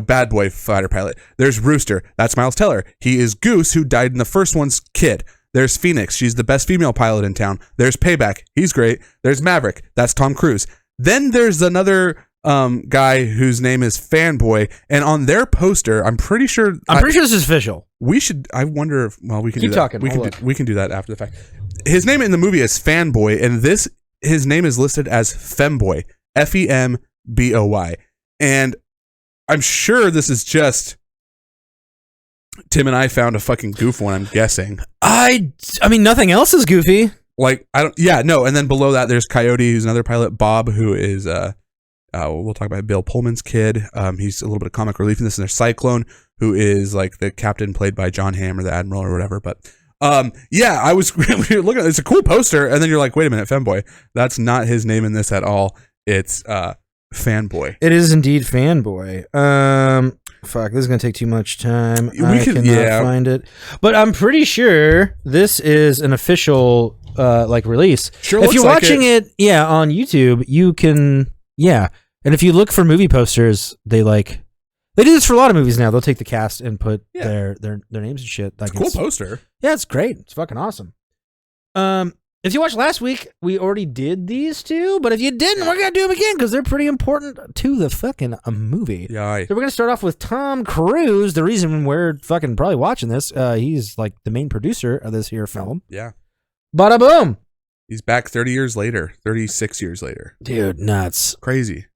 bad boy fighter pilot. There's Rooster. That's Miles Teller. He is Goose, who died in the first one's kid. There's Phoenix. She's the best female pilot in town. There's Payback. He's great. There's Maverick. That's Tom Cruise. Then there's another guy whose name is Fanboy, and on their poster, I'm pretty sure this is official. We should. I wonder if we can keep do that. Talking. We can do that after the fact. His name in the movie is Fanboy, and his name is listed as Femboy, Femboy, and I'm sure this is just Tim and I found a fucking goof one. I'm guessing. I mean, nothing else is goofy. Like and then below that, there's Coyote, who's another pilot. Bob, who is we'll talk about Bill Pullman's kid. He's a little bit of comic relief in this. And there's Cyclone, who is like the captain played by John Hamm or the Admiral or whatever. But I was looking at it's a cool poster, and then you're like, wait a minute, Femboy. That's not his name in this at all. It's Fanboy. It is indeed Fanboy. Fuck, this is gonna take too much time. I cannot find it, but I'm pretty sure this is an official release. Sure, if you're watching it, on YouTube, you can. Yeah, and if you look for movie posters, they do this for a lot of movies now. They'll take the cast and put their names and shit. Like, it's a cool poster. Yeah, it's great. It's fucking awesome. If you watched last week, we already did these two, but if you didn't, we're gonna do them again because they're pretty important to the fucking movie. Yeah. So we're gonna start off with Tom Cruise. The reason we're fucking probably watching this, he's like the main producer of this here film. Yeah. Bada boom. He's back 36 years later. Dude, nuts. Crazy.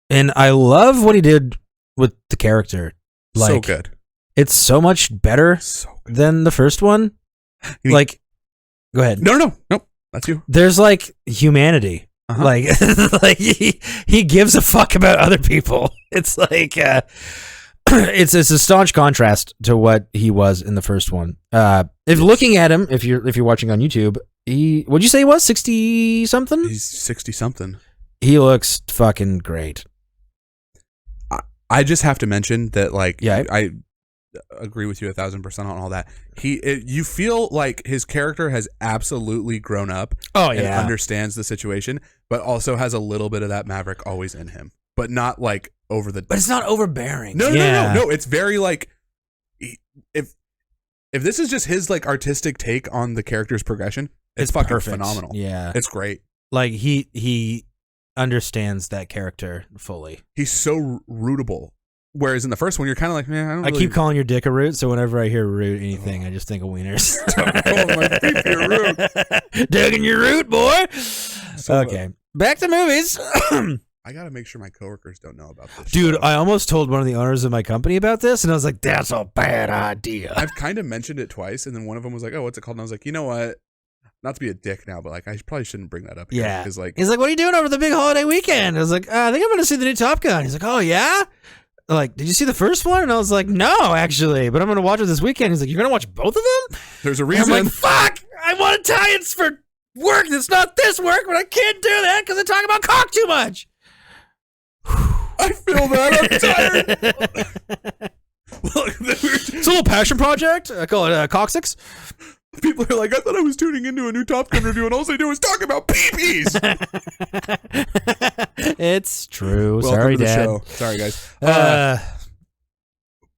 And I love what he did with the character. So good. It's so much better than the first one. Go ahead. No. That's you. There's humanity. Uh-huh. Like he gives a fuck about other people. It's like it's a staunch contrast to what he was in the first one. If looking at him, if you're watching on YouTube, what'd you say he was 60 something? He's 60 something. He looks fucking great. I just have to mention that I agree with you 1,000% on all that. You feel like his character has absolutely grown up. Oh, and understands the situation, but also has a little bit of that Maverick always in him, but not over the. But it's not overbearing. No. It's very if this is just his artistic take on the character's progression, it's fucking perfect. Phenomenal. Yeah, it's great. He understands that character fully. He's so rootable. Whereas in the first one, you're kind of like, man, I keep calling your dick a root, so whenever I hear root anything, I just think of wieners. Digging your root, boy. Okay, back to movies. I gotta make sure my coworkers don't know about this. Dude, I almost told one of the owners of my company about this, and I was like, that's a bad idea. I've kind of mentioned it twice, and then one of them was like, oh, what's it called? And I was like, you know what? Not to be a dick now, but I probably shouldn't bring that up. Yeah. He's like, what are you doing over the big holiday weekend? I was like, I think I'm going to see the new Top Gun. He's like, oh, yeah? like, did you see the first one? And I was like, no, actually, but I'm going to watch it this weekend. He's like, you're going to watch both of them? There's a reason. And I'm like, fuck, I want tie-ins for work that's not this work, but I can't do that because I talk about cock too much. I feel that. I'm tired. Look, it's a little passion project. I call it Coccyx. People are like, I thought I was tuning into a new Top Gun review, and all they do is talk about peepees. It's true. Welcome Sorry, to the Dad. show. Sorry, guys.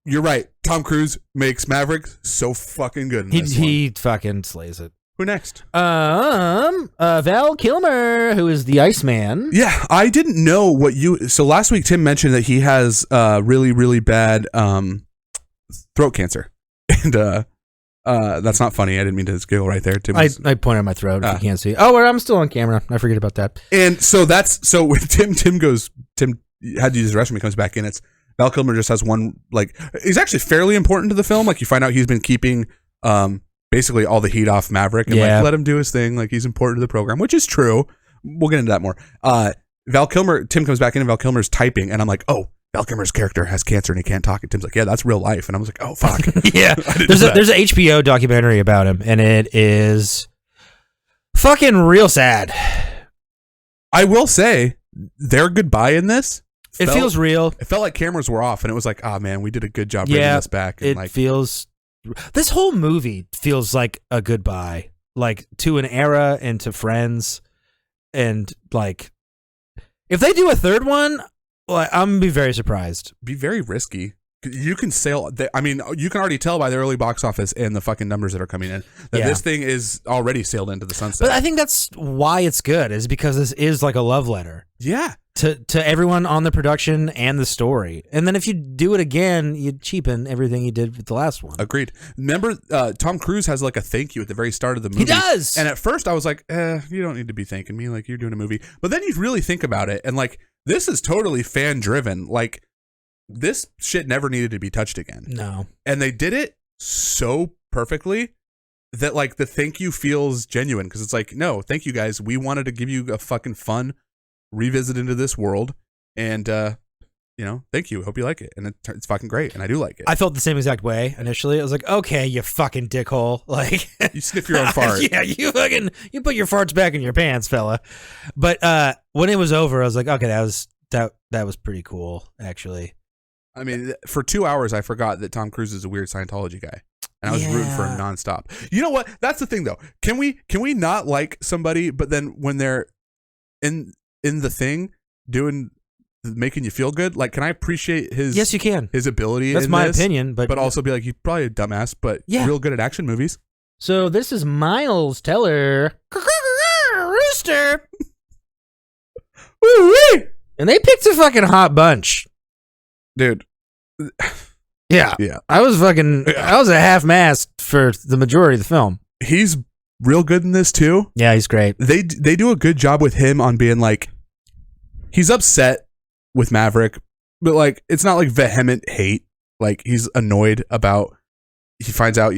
You're right. Tom Cruise makes Maverick so fucking good in this one. He fucking slays it. Who next? Val Kilmer, who is the Iceman. Yeah, I didn't know what you. So last week, Tim mentioned that he has really, really bad throat cancer, and that's not funny. I didn't mean to giggle right there. Tim I pointed at my throat. If you can't see. Oh, I'm still on camera. I forget about that. And so when Tim had to use the restroom. He comes back in. It's Val Kilmer just has one, like, he's actually fairly important to the film. Like, you find out he's been keeping basically all the heat off Maverick and like let him do his thing. Like, he's important to the program, which is true. We'll get into that more. Val Kilmer, Tim comes back in and Val Kilmer's typing, and I'm like, oh, Val Kilmer's character has cancer and he can't talk. And Tim's like, yeah, that's real life. And I was like, oh, fuck. Yeah. There's an HBO documentary about him, and it is fucking real sad. I will say, their goodbye in this, it feels real. It felt like cameras were off, and it was like, oh, man, we did a good job bringing this back. And it feels... This whole movie feels like a goodbye, like to an era and to friends. And like, if they do a third one, well, I'm going to be very surprised. Be very risky. You can sail. I mean, you can already tell by the early box office and the fucking numbers that are coming in that this thing is already sailed into the sunset. But I think that's why it's good, is because this is like a love letter. Yeah. To everyone on the production and the story. And then if you do it again, you cheapen everything you did with the last one. Agreed. Remember, Tom Cruise has like a thank you at the very start of the movie. He does. And at first I was like, you don't need to be thanking me. Like, you're doing a movie. But then you really think about it, and like, this is totally fan driven. Like, this shit never needed to be touched again. No. And they did it so perfectly that like the thank you feels genuine, because it's like, no, thank you guys. We wanted to give you a fucking fun revisit into this world, and thank you. Hope you like it. And it's fucking great, and I do like it. I felt the same exact way initially. I was like, okay, you fucking dickhole. Like, you sniff your own fart. Yeah, you put your farts back in your pants, fella. But when it was over, I was like, okay, that was pretty cool, actually. I mean, for 2 hours, I forgot that Tom Cruise is a weird Scientology guy, and I was rooting for him nonstop. You know what? That's the thing, though. Can we not like somebody, but then when they're in the thing making you feel good, like, can I appreciate his? Yes, you can. His ability. That's my opinion, but also be like, he's probably a dumbass, but real good at action movies. So this is Miles Teller, Rooster, and they picked a fucking hot bunch. Dude. Yeah. I was a half-mast for the majority of the film. He's real good in this too. Yeah, he's great. They do a good job with him on being like, he's upset with Maverick, but like, it's not like vehement hate. Like, he's annoyed about, he finds out,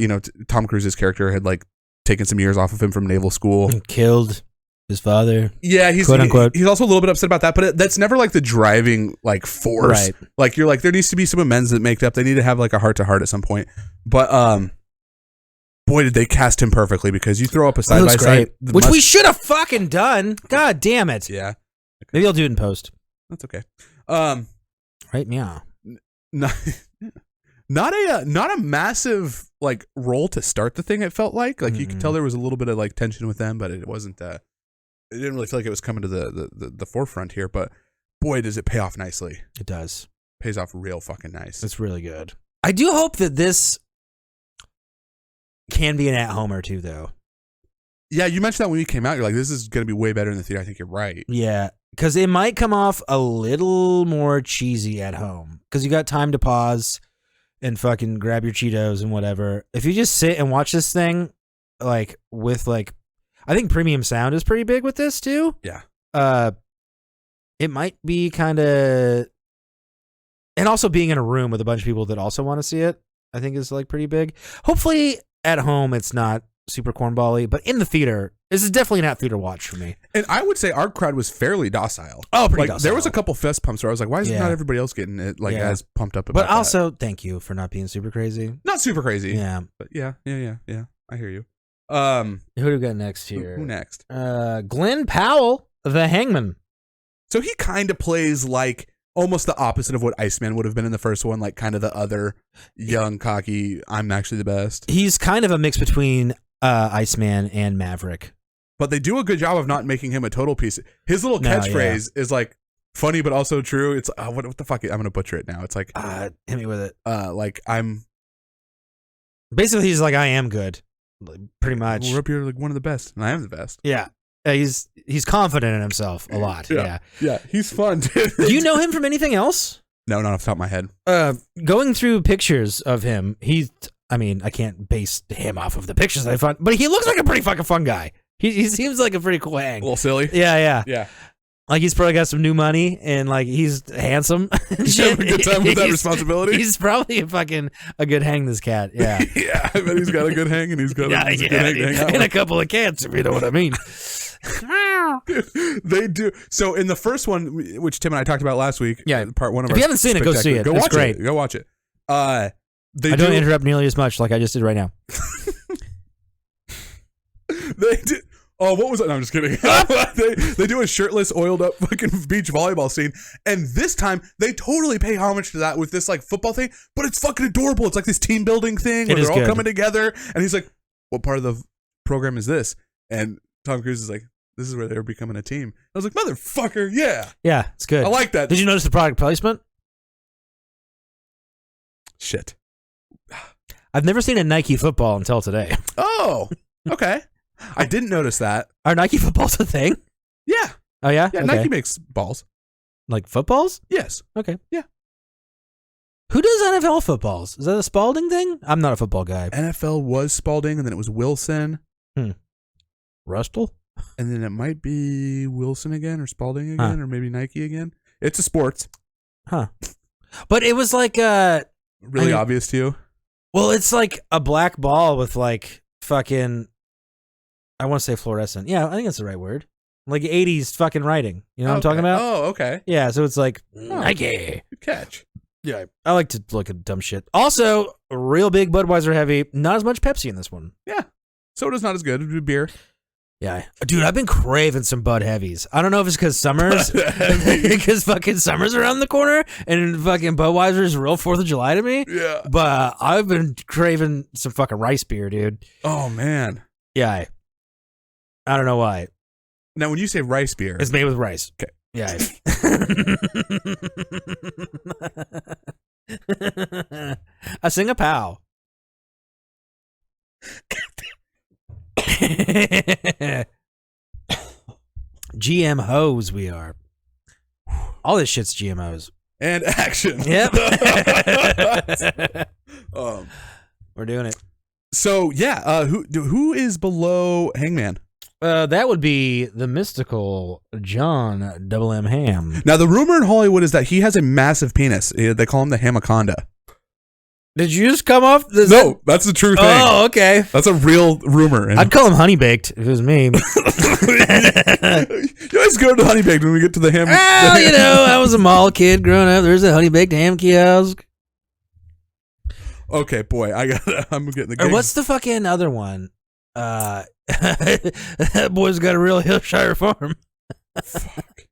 Tom Cruise's character had like taken some years off of him from naval school. And killed his father. Yeah, quote unquote. He's also a little bit upset about that, but that's never like the driving like force. Right. Like, you're like, there needs to be some amends that make up. They need to have like a heart to heart at some point. But boy, did they cast him perfectly, because you throw up a side by side, which we should have fucking done. God damn it. Yeah. Okay. Maybe I'll do it in post. That's okay. Right, meow. Not a massive like role to start the thing. It felt like you could tell there was a little bit of like tension with them, but it wasn't. It didn't really feel like it was coming to the forefront here. But boy, does it pay off nicely. It does. Pays off real fucking nice. It's really good. I do hope that this can be an at-homer too, though. Yeah, you mentioned that when you came out. You're like, this is going to be way better in the theater. I think you're right. Yeah, because it might come off a little more cheesy at home, because you got time to pause and fucking grab your Cheetos and whatever. If you just sit and watch this thing, like, with like, I think premium sound is pretty big with this too. Yeah. It might be kind of, and also being in a room with a bunch of people that also want to see it, I think is like pretty big. Hopefully at home it's not super cornball-y, but in the theater, this is definitely not theater watch for me. And I would say our crowd was fairly docile. Oh, pretty like, docile. There was a couple fist pumps where I was like, why is not everybody else getting it as pumped up about But also, thank you for not being super crazy. Not super crazy. Yeah. But yeah. I hear you. Who do we got next here? Who next? Glenn Powell, the Hangman. So he kind of plays like almost the opposite of what Iceman would have been in the first one, like kind of the other young, cocky, I'm actually the best. He's kind of a mix between Iceman and Maverick. But they do a good job of not making him a total piece. His little catchphrase is like funny, but also true. It's what the fuck? I'm gonna butcher it now. It's like hit me with it. Like I'm. Basically, he's like, I am good, pretty much. We're up here like one of the best, and I am the best. Yeah, he's confident in himself a lot. Yeah, he's fun. Dude. Do you know him from anything else? No, not off the top of my head. Going through pictures of him, I mean, I can't base him off of the pictures I found, but he looks like a pretty fucking fun guy. He seems like a pretty cool hang. A little silly. Yeah. Like he's probably got some new money and like he's handsome. He's having a good time with that responsibility. He's probably a good hang, this cat. Yeah. Yeah, I bet he's got a good hang and he's got a good hang to hang out and with. a couple of cats, if you know what I mean. They do. So in the first one, which Tim and I talked about last week, part one of if you haven't seen it, go see it. It's great. Go watch it. I don't interrupt nearly as much like I just did right now. They did. Oh, what was it? No, I'm just kidding. They do a shirtless, oiled up fucking beach volleyball scene, and this time they totally pay homage to that with this like football thing, but it's fucking adorable. It's like this team building thing where they're all coming together, and he's like, "What part of the program is this?" And Tom Cruise is like, "This is where they're becoming a team." I was like, "Motherfucker, yeah, it's good." I like that. Did you notice the product placement? Shit, I've never seen a Nike football until today. Oh, okay. I didn't notice that. Are Nike footballs a thing? Yeah. Oh, yeah? Yeah, okay. Nike makes balls. Like footballs? Yes. Okay. Yeah. Who does NFL footballs? Is that a Spalding thing? I'm not a football guy. NFL was Spalding, and then it was Wilson. Rustle? And then it might be Wilson again, or Spalding again, or maybe Nike again. It's a sports. Huh. But it was like really obvious to you? Well, it's like a black ball with like fucking... I want to say fluorescent. Yeah, I think that's the right word. Like 80s fucking writing. You know what I'm talking about? Oh, okay. Yeah, so it's like, Nike. Good catch. Yeah, I like to look at dumb shit. Also, real big Budweiser heavy. Not as much Pepsi in this one. Yeah. Soda's not as good. Beer. Yeah. Dude, I've been craving some Bud Heavies. I don't know if it's because summer's... Because fucking summer's around the corner and fucking Budweiser's real 4th of July to me. Yeah. But I've been craving some fucking rice beer, dude. Oh, man. Yeah. I don't know why. Now, when you say rice beer... It's made with rice. Okay. Yeah. I sing a pow. GM hoes we are. All this shit's GMOs. And action. Yep. We're doing it. So, yeah, who is below Hangman? That would be the mystical John Double M Ham. Now, the rumor in Hollywood is that he has a massive penis. They call him the Hamaconda. Did you just come off? No, that's the true thing. Oh, okay. That's a real rumor. I'd call him Honey Baked if it was me. You always go to Honey Baked when we get to the ham. Well, you know, I was a mall kid growing up. There's a Honey Baked ham kiosk. Okay, boy, I'm getting the. Or what's the fucking other one? That boy's got a real Hillshire farm. Fuck.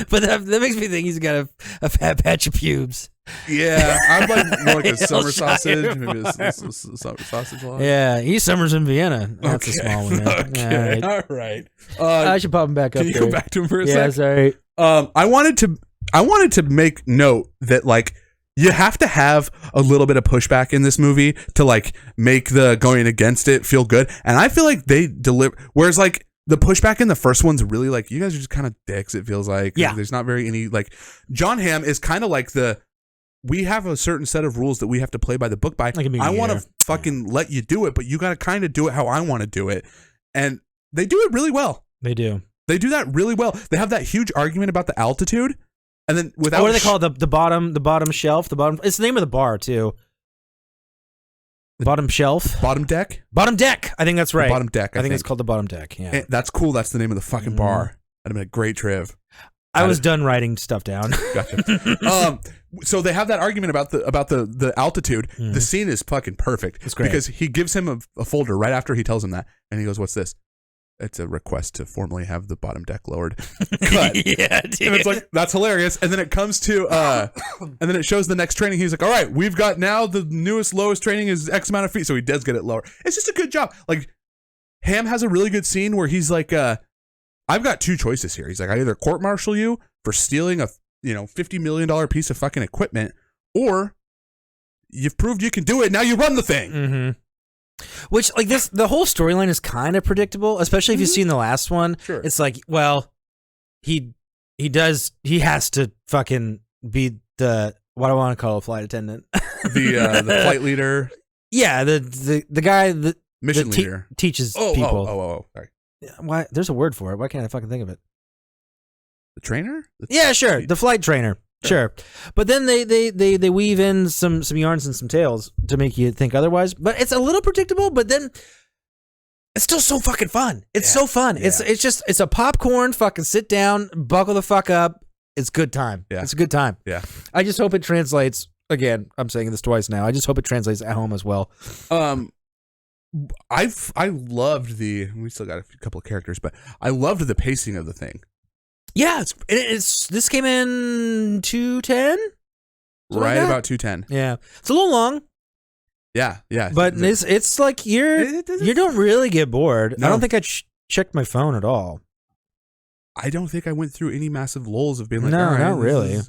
But that makes me think he's got a fat patch of pubes. Yeah, I'm more like a summer sausage. Maybe a summer sausage lot. Yeah, he summers in Vienna. That's a small one. Okay, all right. I should pop him back up. Can you go back to him for a second? Yeah, sorry. I wanted to make note that like you have to have a little bit of pushback in this movie to like make the going against it feel good, and I feel like they deliver. Whereas like the pushback in the first one's really like you guys are just kind of dicks. It feels like there's not very any like John Hamm is kind of like we have a certain set of rules that we have to play by the book by. I want to fucking let you do it, but you got to kind of do it how I want to do it. And they do it really well. They do. They do that really well. They have that huge argument about the altitude. And then without what do they call the bottom shelf? It's the name of the bar too. Bottom shelf? Bottom deck? Bottom deck. I think that's right. The bottom deck, I think it's called the bottom deck. Yeah. And that's cool. That's the name of the fucking bar. That'd have been a great triv. I was done writing stuff down. Gotcha. So they have that argument about the altitude. The scene is fucking perfect. It's great. Because he gives him a folder right after he tells him that. And he goes, what's this? It's a request to formally have the bottom deck lowered. Cut. Yeah, dude. And it's like, that's hilarious. And then it comes to, and then it shows the next training. He's like, all right, we've got now the newest, lowest training is X amount of feet. So he does get it lower. It's just a good job. Like, Ham has a really good scene where he's like, I've got two choices here. He's like, I either court-martial you for stealing a $50 million piece of fucking equipment, or you've proved you can do it. Now you run the thing. Mm-hmm. Which, like, the whole storyline is kind of predictable, especially if you've seen the last one. Sure. It's like, well, he has to fucking be the, what do I want to call a flight attendant? The flight leader. Yeah, the guy that mission leader teaches people. Oh, sorry. Why? There's a word for it. Why can't I fucking think of it? The trainer? Yeah, sure. The flight trainer. Sure. But then they weave in some yarns and some tales to make you think otherwise. But it's a little predictable, but then it's still so fucking fun. It's so fun. Yeah. It's a popcorn, fucking sit down, buckle the fuck up. It's good time. Yeah. It's a good time. Yeah. I just hope it translates. Again, I'm saying this twice now. I just hope it translates at home as well. I loved we still got a couple of characters, but I loved the pacing of the thing. Yeah, this came in 2:10, right about 2:10. Yeah, it's a little long. Yeah, but it's like you don't really get bored. No. I don't think I checked my phone at all. I don't think I went through any massive lulls of being like, no, all right, not really.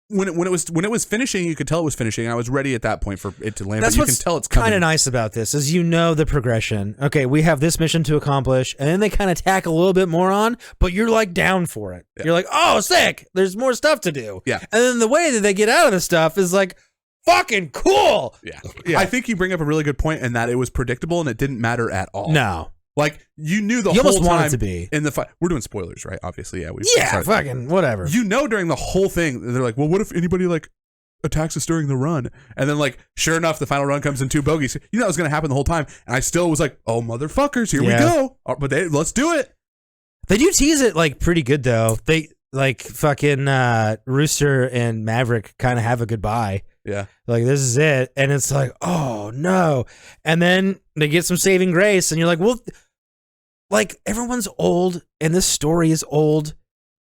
When it was finishing, you could tell it was finishing. I was ready at that point for it to land. That's but you can tell it's coming. Kind of nice about this is the progression. Okay, we have this mission to accomplish, and then they kind of tack a little bit more on, but you're like down for it. Yeah. You're like, oh, sick! There's more stuff to do. Yeah, and then the way that they get out of the stuff is like fucking cool. Yeah. I think you bring up a really good point in that it was predictable and it didn't matter at all. No. Like, you knew the you whole almost time want it to be. In the fight. We're doing spoilers, right? Obviously, yeah. Fucking whatever. You know during the whole thing, they're like, well, what if anybody, like, attacks us during the run? And then, like, sure enough, the final run comes in 2 bogeys. You know that was going to happen the whole time. And I still was like, oh, motherfuckers, here we go. But let's do it. They do tease it, like, pretty good, though. They, like, fucking Rooster and Maverick kind of have a goodbye. Yeah. Like, this is it. And it's like, oh, no. And then they get some saving grace, and you're like, well, like, everyone's old, and this story is old.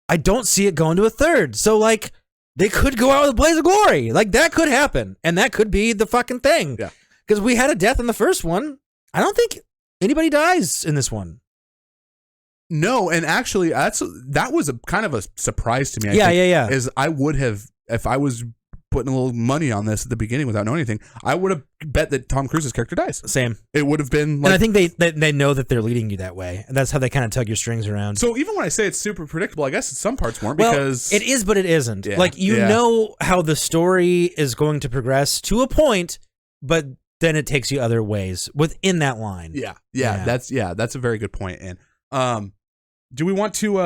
I don't see it going to a third. So, like, they could go out with a blaze of glory. Like, that could happen, and that could be the fucking thing. Yeah. Because we had a death in the first one. I don't think anybody dies in this one. No, and actually, that was a kind of a surprise to me. Yeah. Is I would have, if I was putting a little money on this at the beginning without knowing anything, I would have bet that Tom Cruise's character dies. Same. It would have been like, and I think they know that they're leading you that way, and that's how they kind of tug your strings around. So even when I say it's super predictable, I guess some parts weren't, well, because it is, but it isn't. Yeah. Like, you know how the story is going to progress to a point, but then it takes you other ways within that line. Yeah. That's a very good point. And do we want to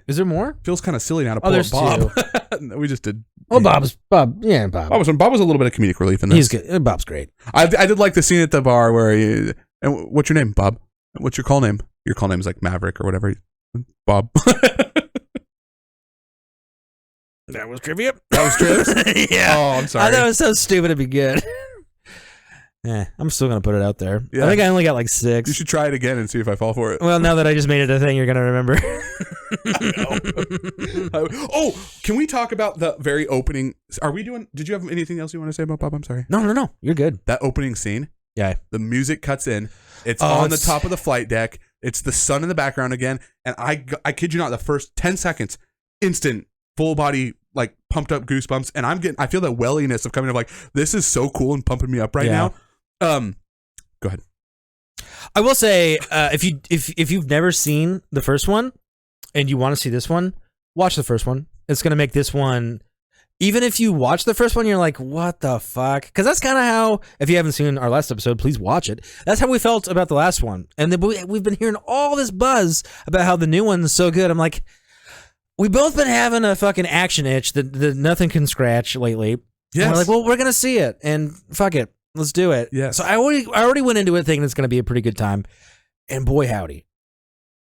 is there more? Feels kind of silly now to pull up Bob. We just did. Oh, Bob was a little bit of comedic relief in this. He's good. Bob's great. I did like the scene at the bar where and what's your name, Bob? What's your call name? Your call name is like Maverick or whatever. Bob. That was trivia. That was trivia? Yeah. Oh, I'm sorry. I thought it was so stupid to be good. Yeah, I'm still going to put it out there. Yeah. I think I only got like 6. You should try it again and see if I fall for it. Well, now that I just made it a thing, you're going to remember. Oh, can we talk about the very opening? Did you have anything else you want to say about Bob? I'm sorry. No. You're good. That opening scene. Yeah. The music cuts in. It's on the top of the flight deck. It's the sun in the background again. And I kid you not, the first 10 seconds, instant, full body, like, pumped up goosebumps. And I feel that welliness of coming of like, this is so cool and pumping me up right now. Go ahead. I will say, if you've never seen the first one and you want to see this one, watch the first one. It's going to make this one, even if you watch the first one, you're like, what the fuck? Because that's kind of how, if you haven't seen our last episode, please watch it. That's how we felt about the last one. And we've been hearing all this buzz about how the new one's so good. I'm like, we've both been having a fucking action itch that nothing can scratch lately. Yes. And we're like, well, we're going to see it. And fuck it. Let's do it. Yes. So I already went into it thinking it's going to be a pretty good time, and boy howdy,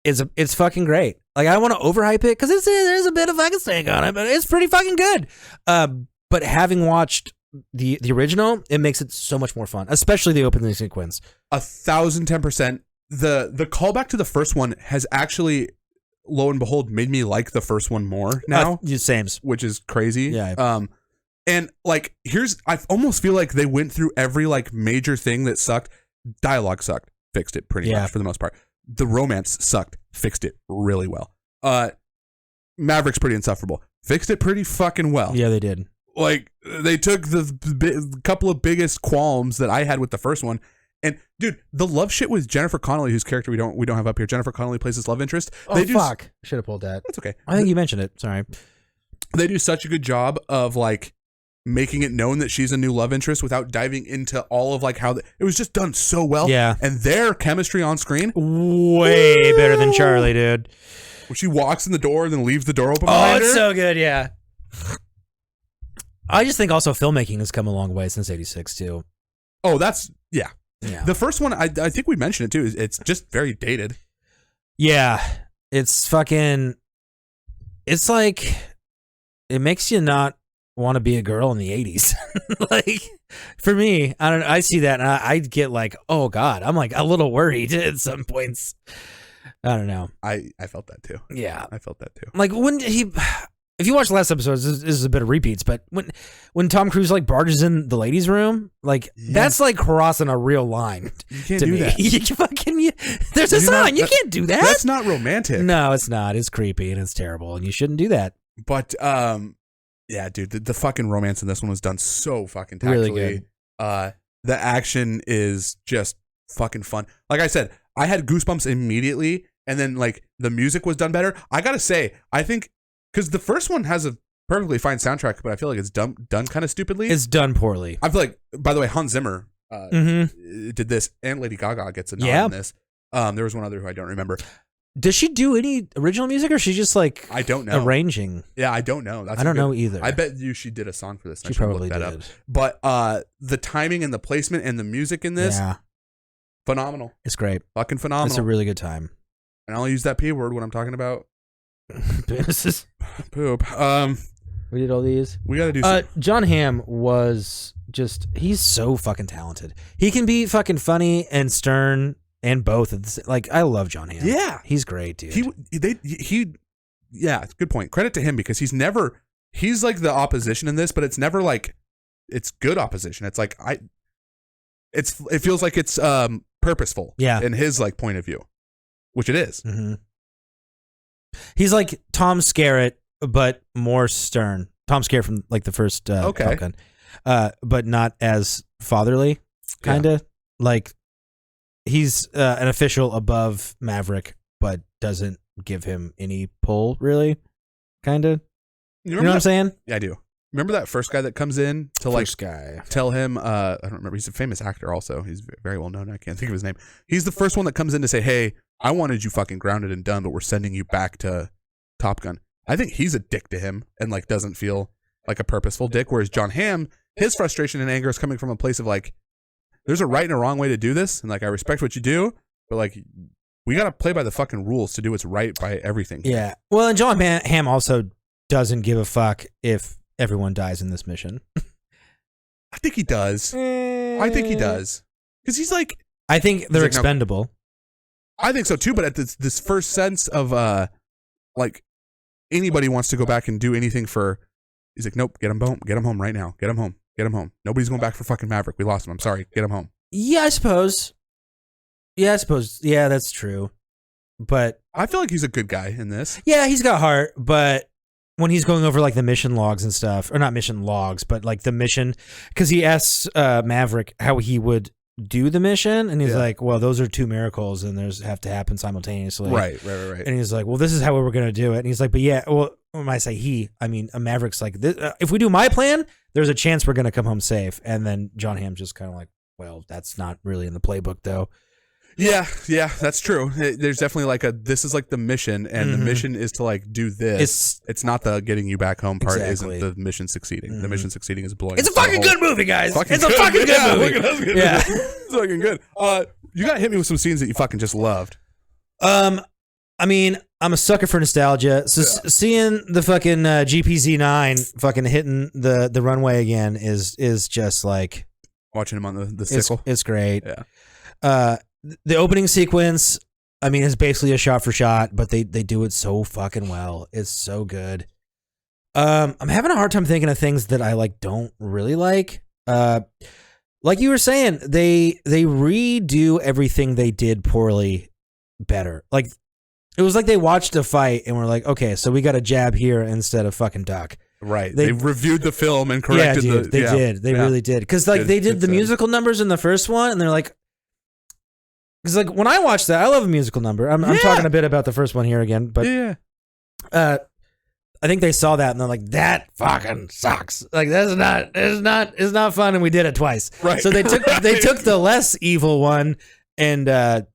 it's fucking great. Like, I want to overhype it because there's a bit of fucking stink on it, but it's pretty fucking good. But having watched the original, it makes it so much more fun, especially the opening sequence. 1,010%. The callback to the first one has actually, lo and behold, made me like the first one more now. Sames. Which is crazy. Yeah. And like, I almost feel like they went through every like major thing that sucked. Dialogue sucked, fixed it pretty much for the most part. The romance sucked, fixed it really well. Maverick's pretty insufferable, fixed it pretty fucking well. Yeah, they did. Like, they took the couple of biggest qualms that I had with the first one. And dude, the love shit with Jennifer Connelly, whose character we don't have up here. Jennifer Connelly plays his love interest. Oh, fuck. Should have pulled that. That's okay. I think you mentioned it. Sorry. They do such a good job of like making it known that she's a new love interest without diving into all of like how it was just done so well. Yeah. And their chemistry on screen, way better than Charlie, dude. When she walks in the door and then leaves the door open behind her. It's so good, yeah. I just think also filmmaking has come a long way since '86 too. Oh, that's yeah. The first one, I think we mentioned it too. It's just very dated. Yeah, it's fucking. It's like it makes you not want to be a girl in the '80s. Like, for me, I don't know. I see that and I get like, oh god, I'm like a little worried at some points. I don't know. I felt that too. Yeah, I felt that too. Like when if you watch the last episodes, this is a bit of repeats, but when Tom Cruise like barges in the ladies' room, like that's like crossing a real line. You can't do that. There's a sign. You can't do that. That's not romantic. No, it's not. It's creepy and it's terrible, and you shouldn't do that. But yeah, dude, the fucking romance in this one was done so fucking tactfully. Really good. The action is just fucking fun. Like I said, I had goosebumps immediately, and then like the music was done better. I gotta say, I think. Because the first one has a perfectly fine soundtrack, but I feel like it's done kind of stupidly. It's done poorly. I feel like, by the way, Hans Zimmer did this, and Lady Gaga gets a nod in this. There was one other who I don't remember. Does she do any original music, or is she just like I don't know arranging? Yeah, I don't know. I don't know either. I bet you she did a song for this. She probably did. Up. But the timing and the placement and the music in this, phenomenal. It's great. Fucking phenomenal. It's a really good time. And I'll use that P word when I'm talking about penises. Poop. We did all these. We gotta do John Hamm was just, he's so fucking talented. He can be fucking funny and stern and both at the same. Like, I love John Hamm. Yeah. He's great, dude. Yeah, good point. Credit to him because he's like the opposition in this, but it's never like it's good opposition. It's like it feels like it's purposeful in his like point of view, which it is. Mm-hmm. He's like Tom Skerritt, but more stern. Tom Skerritt from like the first Top Gun, but not as fatherly, kind of. Like, he's an official above Maverick, but doesn't give him any pull, really, kind of. You know what I'm saying? Yeah, I do. Remember that first guy that comes in to tell him, I don't remember, he's a famous actor also. He's very well known. I can't think of his name. He's the first one that comes in to say, hey, I wanted you fucking grounded and done, but we're sending you back to Top Gun. I think he's a dick to him and like doesn't feel like a purposeful dick. Whereas John Hamm, his frustration and anger is coming from a place of like, there's a right and a wrong way to do this. And like, I respect what you do, but like, we got to play by the fucking rules to do what's right by everything. Yeah. Well, and John Hamm also doesn't give a fuck if everyone dies in this mission. I think he does. I think he does. Because he's like... I think they're expendable. No, I think so too, but at this first sense of like anybody wants to go back and do anything for... He's like, nope, get him home. Get him home right now. Get him home. Get him home. Nobody's going back for fucking Maverick. We lost him. I'm sorry. Get him home. Yeah, I suppose. Yeah, that's true. But... I feel like he's a good guy in this. Yeah, he's got heart, but... when he's going over like the mission logs and stuff, or not mission logs, but like the mission, because he asks Maverick how he would do the mission, and he's like, well, those are two miracles and those have to happen simultaneously. Right. And he's like, well, this is how we were going to do it. And he's like, but yeah, well, when I say he, I mean, Maverick's like, if we do my plan, there's a chance we're going to come home safe. And then John Hamm's just kind of like, well, that's not really in the playbook though. Yeah, that's true. There's definitely like this is like the mission, and the mission is to like do this. It's not the getting you back home part. Isn't the mission succeeding? The mission succeeding is blowing. It's a fucking good movie, guys. It's a fucking good movie. Yeah, it's fucking good. You gotta hit me with some scenes that you fucking just loved. I mean, I'm a sucker for nostalgia. So seeing the fucking GPZ-9 fucking hitting the runway again is just like watching him on the sickle. It's great. Yeah. The opening sequence, I mean, is basically a shot for shot, but they do it so fucking well. It's so good. I'm having a hard time thinking of things that I like don't really like. Like you were saying, they redo everything they did poorly better. Like it was like they watched a fight and were like, okay, so we got a jab here instead of fucking duck. Right. They reviewed the film and corrected They did. They really did. Because like they did the musical numbers in the first one, and they're like, because like when I watched that, I love a musical number. I'm talking a bit about the first one here again, but I think they saw that and they're like, that fucking sucks. Like it's not fun, and we did it twice. Right. So they took the less evil one and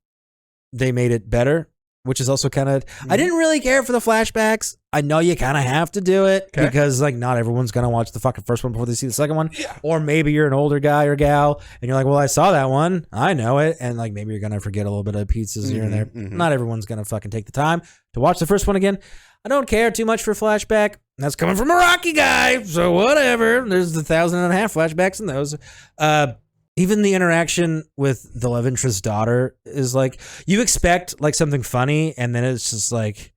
they made it better, which is also kind of. I didn't really care for the flashbacks. I know you kind of have to do it because like not everyone's gonna watch the fucking first one before they see the second one. Yeah. Or maybe you're an older guy or gal and you're like, well, I saw that one, I know it, and like maybe you're gonna forget a little bit of pizzas here and there. Not everyone's gonna fucking take the time to watch the first one again. I don't care too much for flashback. That's coming from a Rocky guy, so whatever. There's 1,500 flashbacks in those. Even the interaction with the love interest's daughter is like, you expect like something funny, and then it's just like,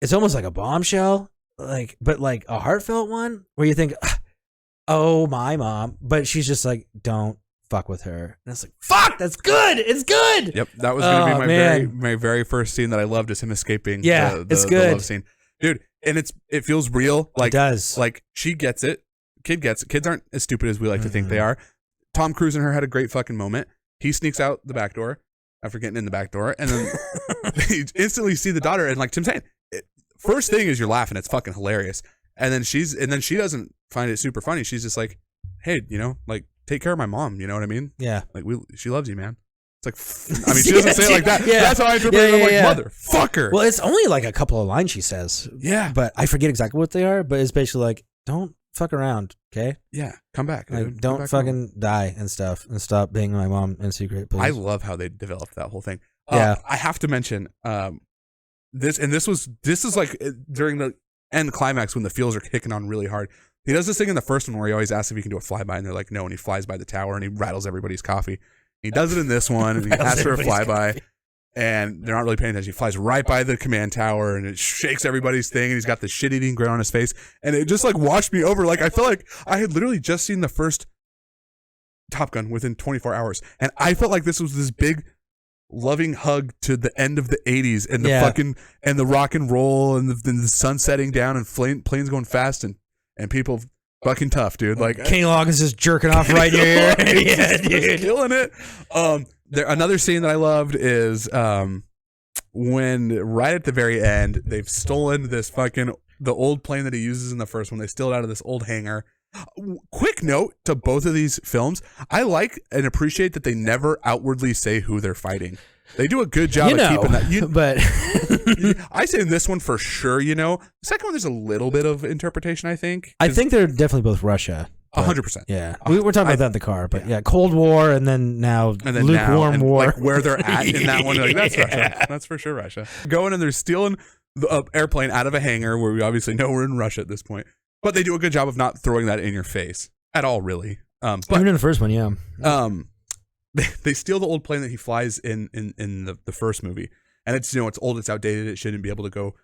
it's almost like a bombshell, like, but like a heartfelt one where you think, oh, my mom, but she's just like, don't fuck with her. And it's like, fuck, that's good. It's good. Yep, that was gonna be my very first scene that I loved, is him escaping. It's good. The love scene, dude, and it feels real. Like, it does. Like she gets it. Kid gets it. Kids aren't as stupid as we like to think they are. Tom Cruise and her had a great fucking moment. He sneaks out the back door after getting in the back door, and then you instantly see the daughter. And like Tim's saying, first thing is you're laughing. It's fucking hilarious. And then she doesn't find it super funny. She's just like, hey, like take care of my mom. You know what I mean? Yeah. Like she loves you, man. It's like, I mean, she doesn't say it like that. Yeah. That's how I interpret it. I'm like, motherfucker. Well, it's only like a couple of lines she says. Yeah. But I forget exactly what they are. But it's basically like, don't fuck around, okay? Yeah, come back. Like, don't fucking die and stuff, and stop being my mom in secret, please. I love how they developed that whole thing. I have to mention this is like during the end climax when the feels are kicking on really hard. He does this thing in the first one where he always asks if he can do a flyby, and they're like, no, and he flies by the tower and he rattles everybody's coffee. He does it in this one, and he asks for a flyby. And they're not really paying attention. He flies right by the command tower, and it shakes everybody's thing, and he's got the shit-eating grin on his face. And it just, like, washed me over. Like, I felt like I had literally just seen the first Top Gun within 24 hours. And I felt like this was this big, loving hug to the end of the 80s, and the fucking, and the rock and roll, and the sun setting down, and planes going fast, and people fucking tough, dude. Like, Kenny Loggins just jerking off right in your ear. Yeah, dude. Killing it. Another scene that I loved is when right at the very end, they've stolen this the old plane that he uses in the first one. They steal it out of this old hangar. Quick note to both of these films. I like and appreciate that they never outwardly say who they're fighting. They do a good job of keeping that. But I say in this one for sure, The second one, there's a little bit of interpretation, I think. I think they're definitely both Russia. 100%. Yeah, we were talking about that in the car, but Cold War, and then now lukewarm war. Like where they're at in that one, like, that's Russia. That's for sure Russia. Going and they're stealing the airplane out of a hangar where we obviously know we're in Russia at this point. But they do a good job of not throwing that in your face at all, really. But even in the first one, they steal the old plane that he flies in the first movie, and it's it's old, it's outdated, it shouldn't be able to go,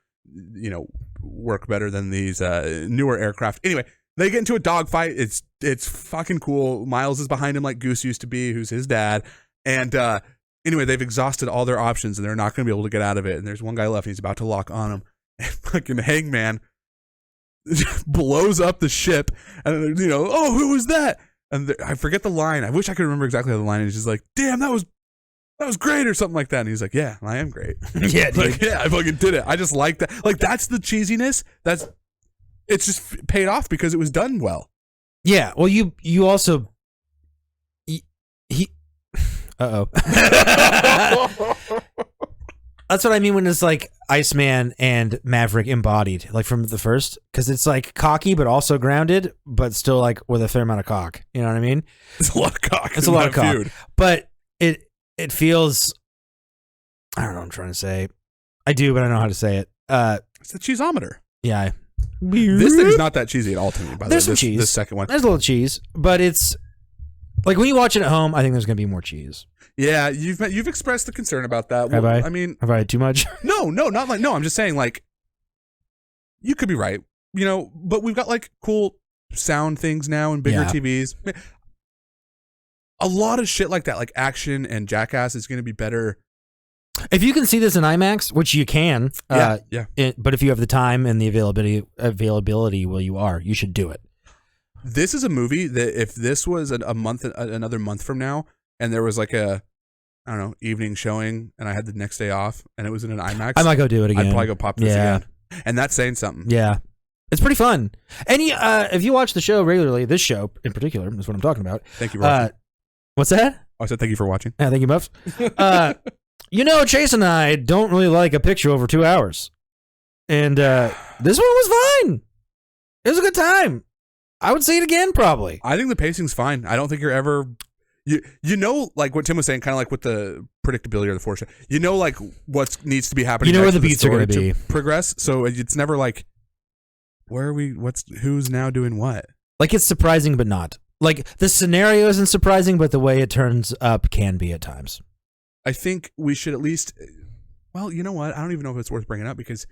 work better than these newer aircraft. Anyway. They get into a dogfight. It's fucking cool. Miles is behind him like Goose used to be, who's his dad. And anyway, they've exhausted all their options, and they're not going to be able to get out of it. And there's one guy left, and he's about to lock on him. And fucking Hangman blows up the ship. And, oh, who was that? And I forget the line. I wish I could remember exactly how the line is. He's just like, damn, that was great, or something like that. And he's like, yeah, I am great. Yeah, dude. Like, yeah, I fucking did it. I just like that. Like, that's the cheesiness. It's just paid off because it was done well. Yeah. Well, you also he Uh-oh. That's what I mean when it's like Iceman and Maverick embodied, like from the first, because it's like cocky but also grounded, but still like with a fair amount of cock. You know what I mean? It's a lot of cock. It's a lot of cock. But it feels, I don't know what I'm trying to say. I do, but I don't know how to say it. It's the cheeseometer. Yeah. This thing's not that cheesy at all to me, by the way. There's some cheese. This second one. There's a little cheese, but it's like when you watch it at home, I think there's going to be more cheese. Yeah, you've expressed the concern about that. Have well, I? I mean, have I had too much? No, not like, no, I'm just saying, like, you could be right, you know, but we've got like cool sound things now and bigger TVs. A lot of shit like that, like Action and Jackass, is going to be better. If you can see this in IMAX, which you can, but if you have the time and the availability, you should do it. This is a movie that if this was another month from now, and there was like a, I don't know, evening showing, and I had the next day off, and it was in an IMAX, I might go do it again. I'd probably go pop this again. And that's saying something. Yeah. It's pretty fun. And if you watch the show regularly, this show in particular is what I'm talking about. Thank you for watching. What's that? I said thank you for watching. Yeah, thank you, Muffs. You know, Chase and I don't really like a picture over 2 hours. And this one was fine. It was a good time. I would see it again, probably. I think the pacing's fine. I don't think you're ever... You know, like what Tim was saying, kind of like with the predictability or the foreshadowing. You know, like what needs to be happening. You know where the next beats are going to be. Progress. So it's never like, where are we? Who's now doing what? Like it's surprising, but not. Like the scenario isn't surprising, but the way it turns up can be at times. I think we should at least. Well, you know what? I don't even know if it's worth bringing up because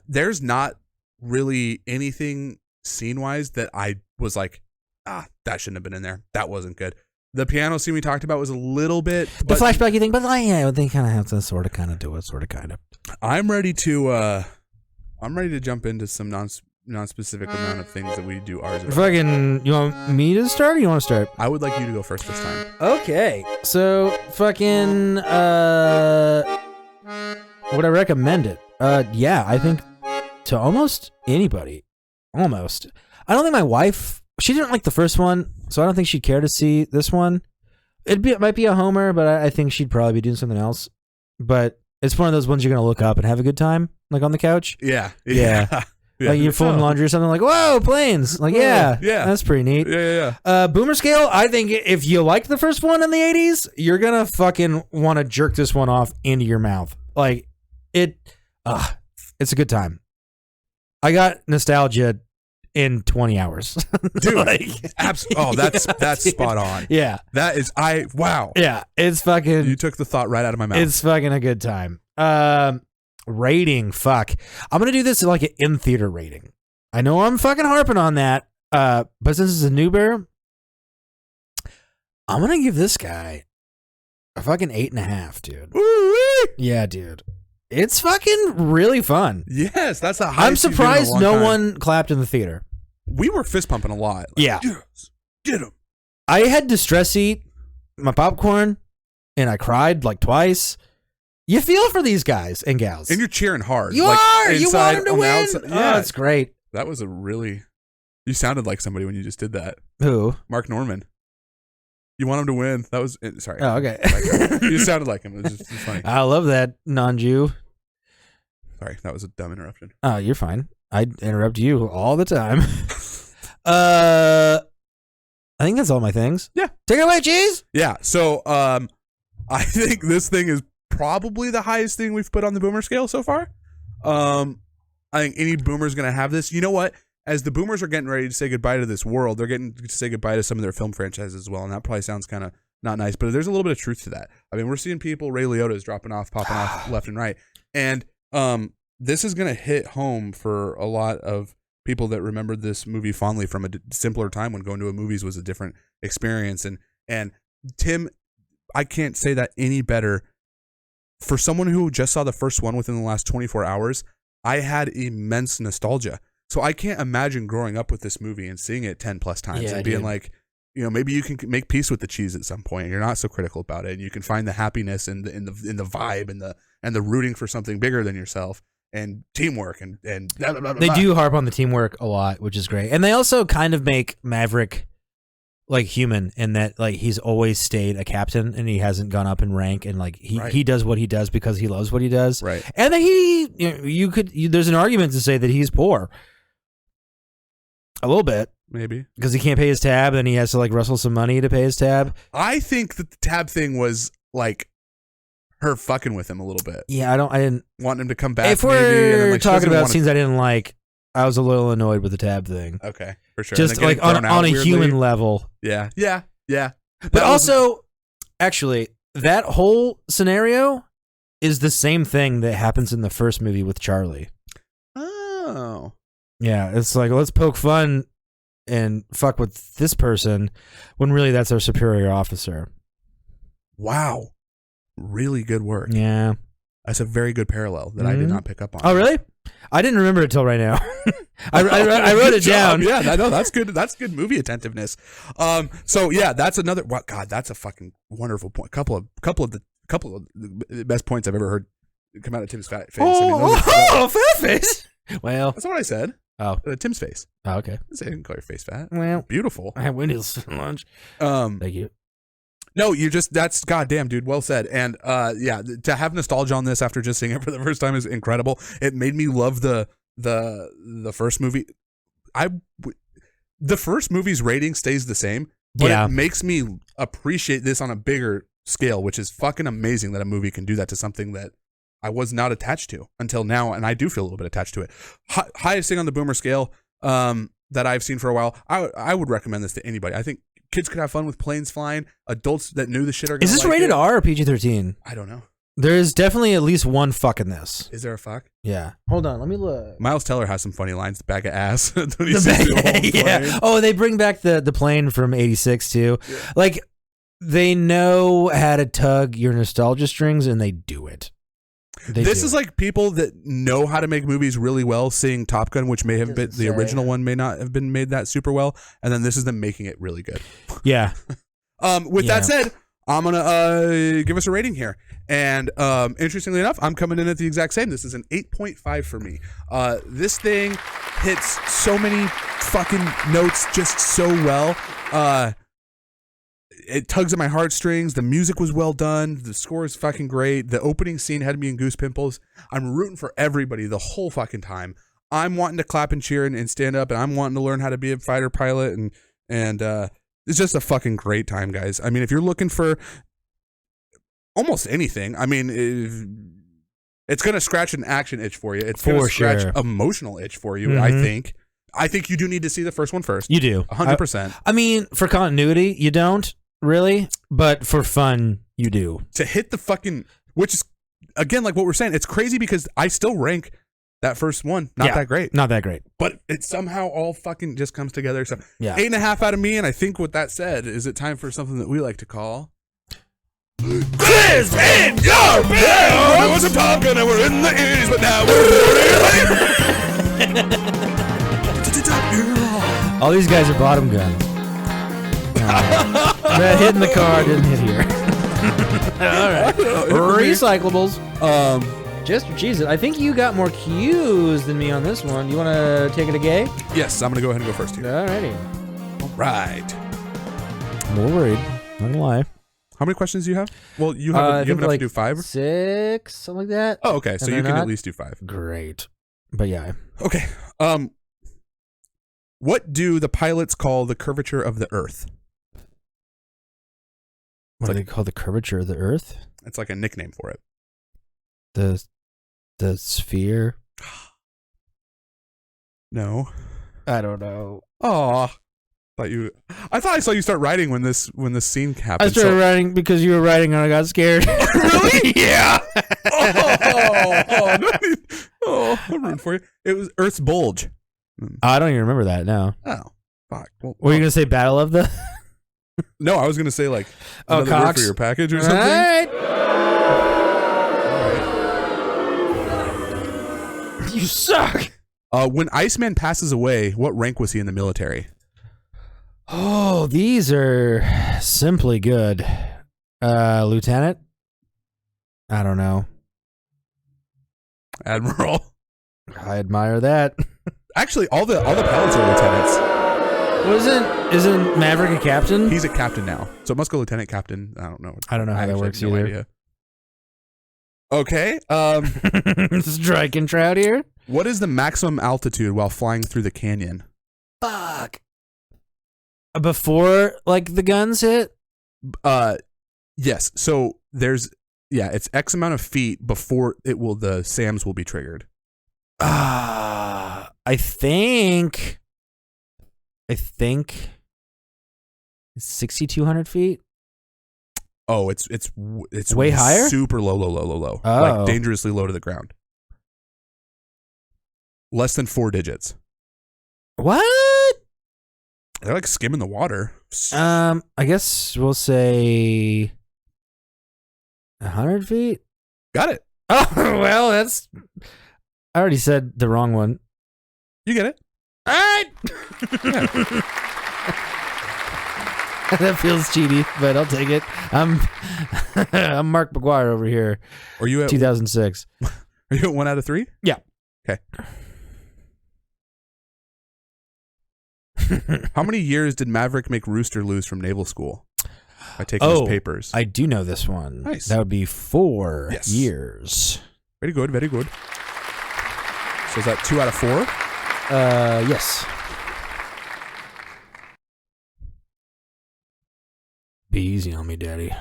there's not really anything scene-wise that I was like, that shouldn't have been in there. That wasn't good. The piano scene we talked about was a little bit... The flashbacky thing, but yeah, they kind of have to sort of kind of do it, sort of kind of. I'm ready to jump into some non-specific amount of things that we do ours. Fucking, you want me to start or you want to start? I would like you to go first this time. Okay, so fucking, would I recommend it? Yeah, I think to almost anybody. Almost. I don't think my wife... She didn't like the first one, so I don't think she'd care to see this one. It might be a homer, but I think she'd probably be doing something else. But it's one of those ones you're going to look up and have a good time, like on the couch. Yeah. Like you're folding laundry or something like, whoa, planes. Like, yeah, that's pretty neat. Yeah. Boomer Scale, I think if you liked the first one in the 80s, you're going to fucking want to jerk this one off into your mouth. Like, it's a good time. I got nostalgia in 20 hours. Dude, like, that's spot on. Yeah. That is, wow. Yeah, it's fucking... You took the thought right out of my mouth. It's fucking a good time. Rating, fuck. I'm going to do this like an in-theater rating. I know I'm fucking harping on that, but since it's a new bear, I'm going to give this guy a fucking 8.5, dude. Woo-wee! Yeah, dude. It's fucking really fun. Yes, that's the highest. I'm surprised no one clapped in the theater. We were fist pumping a lot. Like, yeah. Yes, get him. I had to stress eat my popcorn, and I cried like twice. You feel for these guys and gals. And you're cheering hard. You like, are. Inside, you want them to win. Outside. Yeah. Oh, it's great. That was a really... You sounded like somebody when you just did that. Who? Mark Norman. You want him to win. That was... Sorry. Oh, okay. You sounded like him. It was just funny. I love that non-Jew. Sorry, that was a dumb interruption. Oh, you're fine. I interrupt you all the time. I think that's all my things. Yeah. Take it away, Cheese. Yeah. So, I think this thing is probably the highest thing we've put on the boomer scale so far. I think any boomer's going to have this. You know what? As the boomers are getting ready to say goodbye to this world, they're getting to say goodbye to some of their film franchises as well. And that probably sounds kind of not nice, but there's a little bit of truth to that. I mean, we're seeing people, Ray Liotta's dropping off, popping off left and right. And this is going to hit home for a lot of people that remembered this movie fondly from a simpler time when going to a movies was a different experience. And Tim, I can't say that any better. For someone who just saw the first one within the last 24 hours, I had immense nostalgia. So I can't imagine growing up with this movie and seeing it 10 plus times and being like, you know, maybe you can make peace with the cheese at some point. You're not so critical about it, and you can find the happiness in the vibe and the rooting for something bigger than yourself and teamwork and blah, blah, blah, they blah. do harp on the teamwork a lot, which is great. And they also kind of make Maverick like human in that like he's always stayed a captain and he hasn't gone up in rank, and like he does what he does because he loves what he does. Right. And then there's an argument to say that he's poor. A little bit. Maybe. Because he can't pay his tab and he has to like wrestle some money to pay his tab. I think that the tab thing was like her fucking with him a little bit. Yeah, I didn't want him to come back. If we're talking about scenes I didn't like, I was a little annoyed with the tab thing. Okay, for sure. Just like on a human level. Yeah. But also, actually, that whole scenario is the same thing that happens in the first movie with Charlie. Oh. Yeah, it's like, let's poke fun and fuck with this person when really that's our superior officer. Wow. Really good work. Yeah. That's a very good parallel that I did not pick up on. Oh, really? I didn't remember it till right now. I wrote it down. Yeah, I know. That's good. That's good movie attentiveness. So yeah, that's another. God, that's a fucking wonderful point. Couple of the best points I've ever heard come out of Tim's fat face. Fat face. Well, that's not what I said. Oh, Tim's face. Oh, okay. I didn't call your face fat. Well, beautiful. I had Wendy's for lunch. Thank you. No, that's goddamn, dude. Well said. And yeah, to have nostalgia on this after just seeing it for the first time is incredible. It made me love the first movie. The first movie's rating stays the same, but it makes me appreciate this on a bigger scale, which is fucking amazing that a movie can do that to something that I was not attached to until now, and I do feel a little bit attached to it. Highest thing on the Boomer scale that I've seen for a while. I would recommend this to anybody. I think kids could have fun with planes flying. Adults that knew the shit are going to Is this rated R or PG-13? I don't know. There is definitely at least one fuck in this. Is there a fuck? Yeah. Hold on, let me look. Miles Teller has some funny lines. The bag of ass. Yeah. Oh, they bring back the plane from '86 too. Yeah. Like they know how to tug your nostalgia strings, and they do it. This is like people that know how to make movies really well, seeing Top Gun, which may have been the original one, may not have been made that super well, and then this is them making it really good. Yeah. With that said, I'm gonna give us a rating here, and interestingly enough, I'm coming in at the exact same. This is an 8.5 for me. This thing hits so many fucking notes just so well. It tugs at my heartstrings. The music was well done. The score is fucking great. The opening scene had me in goose pimples. I'm rooting for everybody the whole fucking time. I'm wanting to clap and cheer and stand up, and I'm wanting to learn how to be a fighter pilot, and it's just a fucking great time, guys. I mean, if you're looking for almost anything, I mean, it's going to scratch an action itch for you. It's going to scratch emotional itch for you, I think. I think you do need to see the first one first. You do. 100%. I mean, for continuity, you don't. Really? But for fun, you do. To hit the fucking, which is, again, like what we're saying, it's crazy because I still rank that first one not that great. Not that great. But it somehow all fucking just comes together. So 8.5 out of me, and I think with that said, is it time for something that we like to call... Quiz in your bill! It was a talkin' and we're in the 80s, but now we're... All these guys are bottom guns. That hit in the car didn't hit here. All right. Recyclables. Just cheese it. I think you got more cues than me on this one. You want to take it a gay? Yes, I'm going to go ahead and go first here. Alrighty. All right. I'm a little worried. Not going to lie. How many questions do you have? Well, you have enough to do 5? 6, something like that. Oh, okay. So you can at least do 5. Great. But yeah. Okay. What do the pilots call the curvature of the Earth? What do they call the curvature of the Earth? It's like a nickname for it. The sphere? No. I don't know. Oh, I thought I saw you start writing when this scene happened. I started writing because you were writing and I got scared. Really? Yeah. I'm rooting for you. It was Earth's bulge. I don't even remember that now. Oh, fuck. Well, were you gonna say Battle of the? No, I was gonna say like another word for your package or something. All right. You suck. When Iceman passes away, what rank was he in the military? Oh, these are simply good. Lieutenant? I don't know. Admiral. I admire that. Actually, all the pilots are lieutenants. Isn't Maverick a captain? He's a captain now, so it must go lieutenant captain. I don't know. I don't know how that works no either. Idea. Okay. Striking trout here. What is the maximum altitude while flying through the canyon? Fuck. Before like the guns hit? Yes. So it's X amount of feet before the SAMs will be triggered. I think it's 6,200 feet. Oh, it's way higher? Super low. Oh. Like dangerously low to the ground. Less than 4 digits. What? They're like skimming the water. I guess we'll say 100 feet. Got it. Oh, well, I already said the wrong one. You get it. All right. That feels cheaty, but I'll take it. I'm Mark McGuire over here. Are you at 2006? Are you at 1 out of 3? Yeah. Okay. How many years did Maverick make Rooster lose from naval school by taking his papers? I do know this one. Nice. That would be 4 years. Very good. Very good. So is that 2 out of 4? Yes. Be easy on me, Daddy.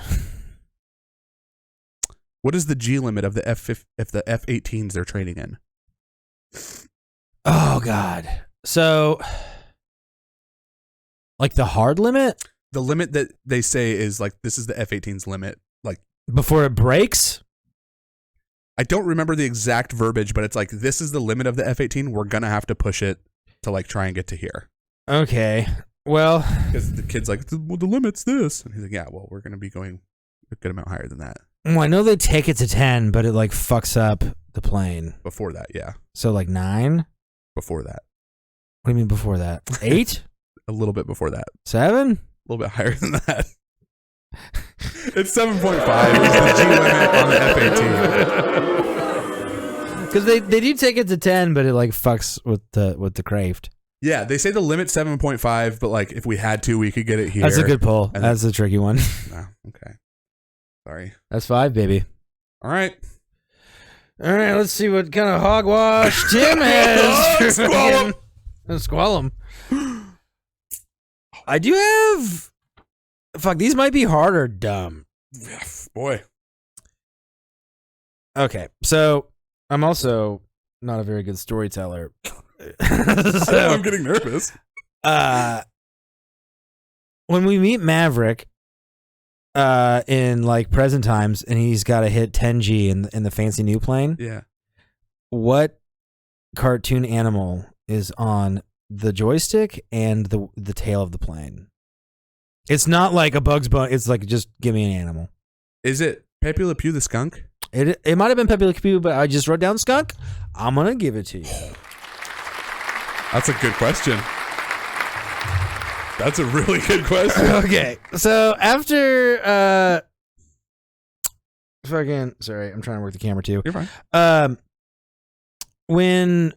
What is the G limit of the F-18s they're training in? Oh God. So, like the hard limit? The limit that they say is like this is the F-18's limit. Like before it breaks? I don't remember the exact verbiage, but it's like this is the limit of the F-18. We're gonna have to push it to like try and get to here. Okay. Well, because the kid's like, well, the limit's this, and he's like, yeah, well, we're gonna be going a good amount higher than that. Well, I know they take it to 10, but it like fucks up the plane. Before that, yeah. So like 9? Before that. What do you mean before that? 8? A little bit before that. 7? A little bit higher than that. It's 7.5 is the G limit on the F-18. Because they do take it to 10, but it like fucks with the craft. Yeah, they say the limit's 7.5, but like if we had to, we could get it here. That's a good pull. That's a tricky one. Oh, okay. Sorry. That's 5, baby. All right. All right, let's see what kind of hogwash Tim has. Squall him. Squall him. I do have... Fuck, these might be hard or dumb. Boy. Okay, so I'm also not a very good storyteller. So, I'm getting nervous. When we meet Maverick in like present times and he's got to hit 10G in the fancy new plane. Yeah. What cartoon animal is on the joystick and the tail of the plane? It's not like a Bugs Bunny. It's like just give me an animal. Is it Pepe Le Pew the skunk? It might have been Pepe Le Pew, but I just wrote down skunk. I'm gonna give it to you. That's a good question. That's a really good question. Okay, so after sorry, I'm trying to work the camera too. You're fine. When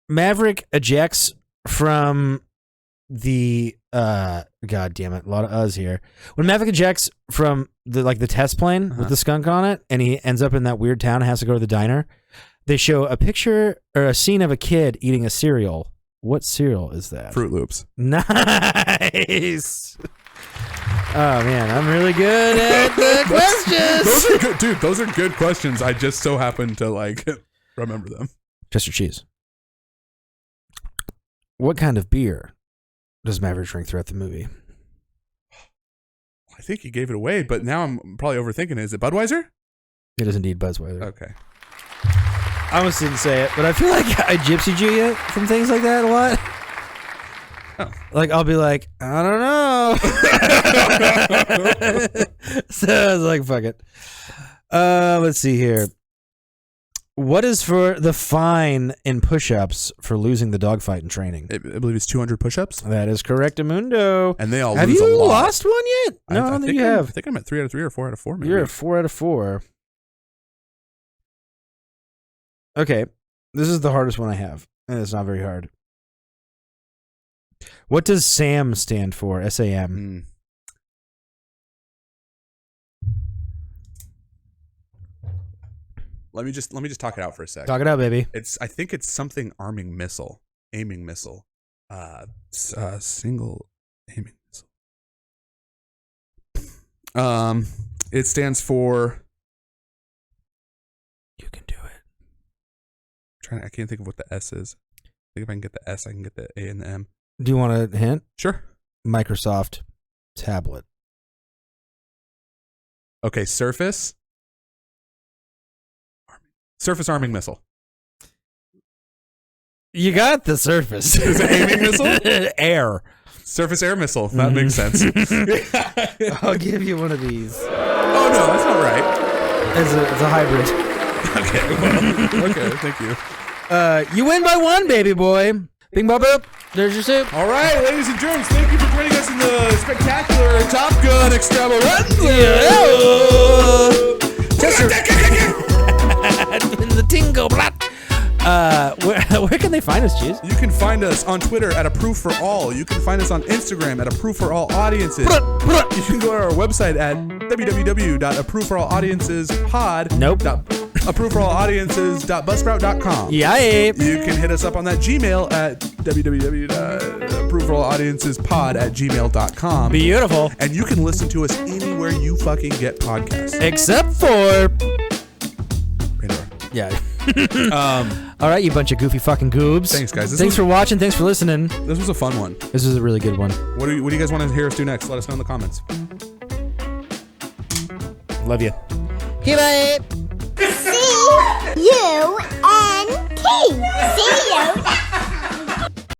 Maverick ejects from the god damn it, a lot of us here. When Maverick ejects from the test plane with the skunk on it, and he ends up in that weird town and has to go to the diner, they show a picture or a scene of a kid eating a cereal. What cereal is that? Fruit Loops. Nice. Oh man, I'm really good at the questions. Those are good, dude. Those are good questions. I just so happen to like remember them. Chester cheese. What kind of beer does Maverick drink throughout the movie? I think he gave it away, but now I'm probably overthinking it. Is it Budweiser? It is indeed Budweiser. Okay. I almost didn't say it, but I feel like I gypsy you from things like that a lot. Oh. Like, I'll be like, I don't know. So I was like, fuck it. Let's see here. What is for the fine in push-ups for losing the dogfight in training? I believe it's 200 push-ups. That is correct, Amundo. And they all have lose a lot. Have you lost one yet? No, I don't think you have. I think I'm at 3 out of 3 or 4 out of 4. Maybe. You're at 4 out of 4. Okay, this is the hardest one I have, and it's not very hard. What does SAM stand for? SAM. Let me just talk it out for a sec. Talk it out, baby. I think it's something aiming missile. Single aiming missile. It stands for. You can do it. I can't think of what the S is. I think if I can get the S, I can get the A and the M. Do you want a hint? Sure. Microsoft tablet. Okay, Surface arming missile. You got the Surface. Is it aiming missile? Air. Surface air missile. That makes sense. I'll give you one of these. Oh no, that's not right. It's a hybrid. Okay. Well, okay. Thank you. You win by 1, baby boy. Bing bop boop. There's your soup. All right, ladies and germs, thank you for joining us in the spectacular Top Gun extravaganza. In the tingle blot. Where can they find us, Cheese? You can find us on Twitter at Approve for All. You can find us on Instagram at Approve for All Audiences. You can go to our website at www.approveforallaudiences.pod. Nope. approveforallaudiences.buzzsprout.com. Yeah. You can hit us up on that Gmail at www.approveforallaudiences.pod@gmail.com. Beautiful. And you can listen to us anywhere you fucking get podcasts. Except for... Radar. Yeah. All right, you bunch of goofy fucking goobs. Thanks, guys. Thanks for watching. Thanks for listening. This was a fun one. This was a really good one. What do you guys want to hear us do next? Let us know in the comments. Love you. C-U-N-T. See you.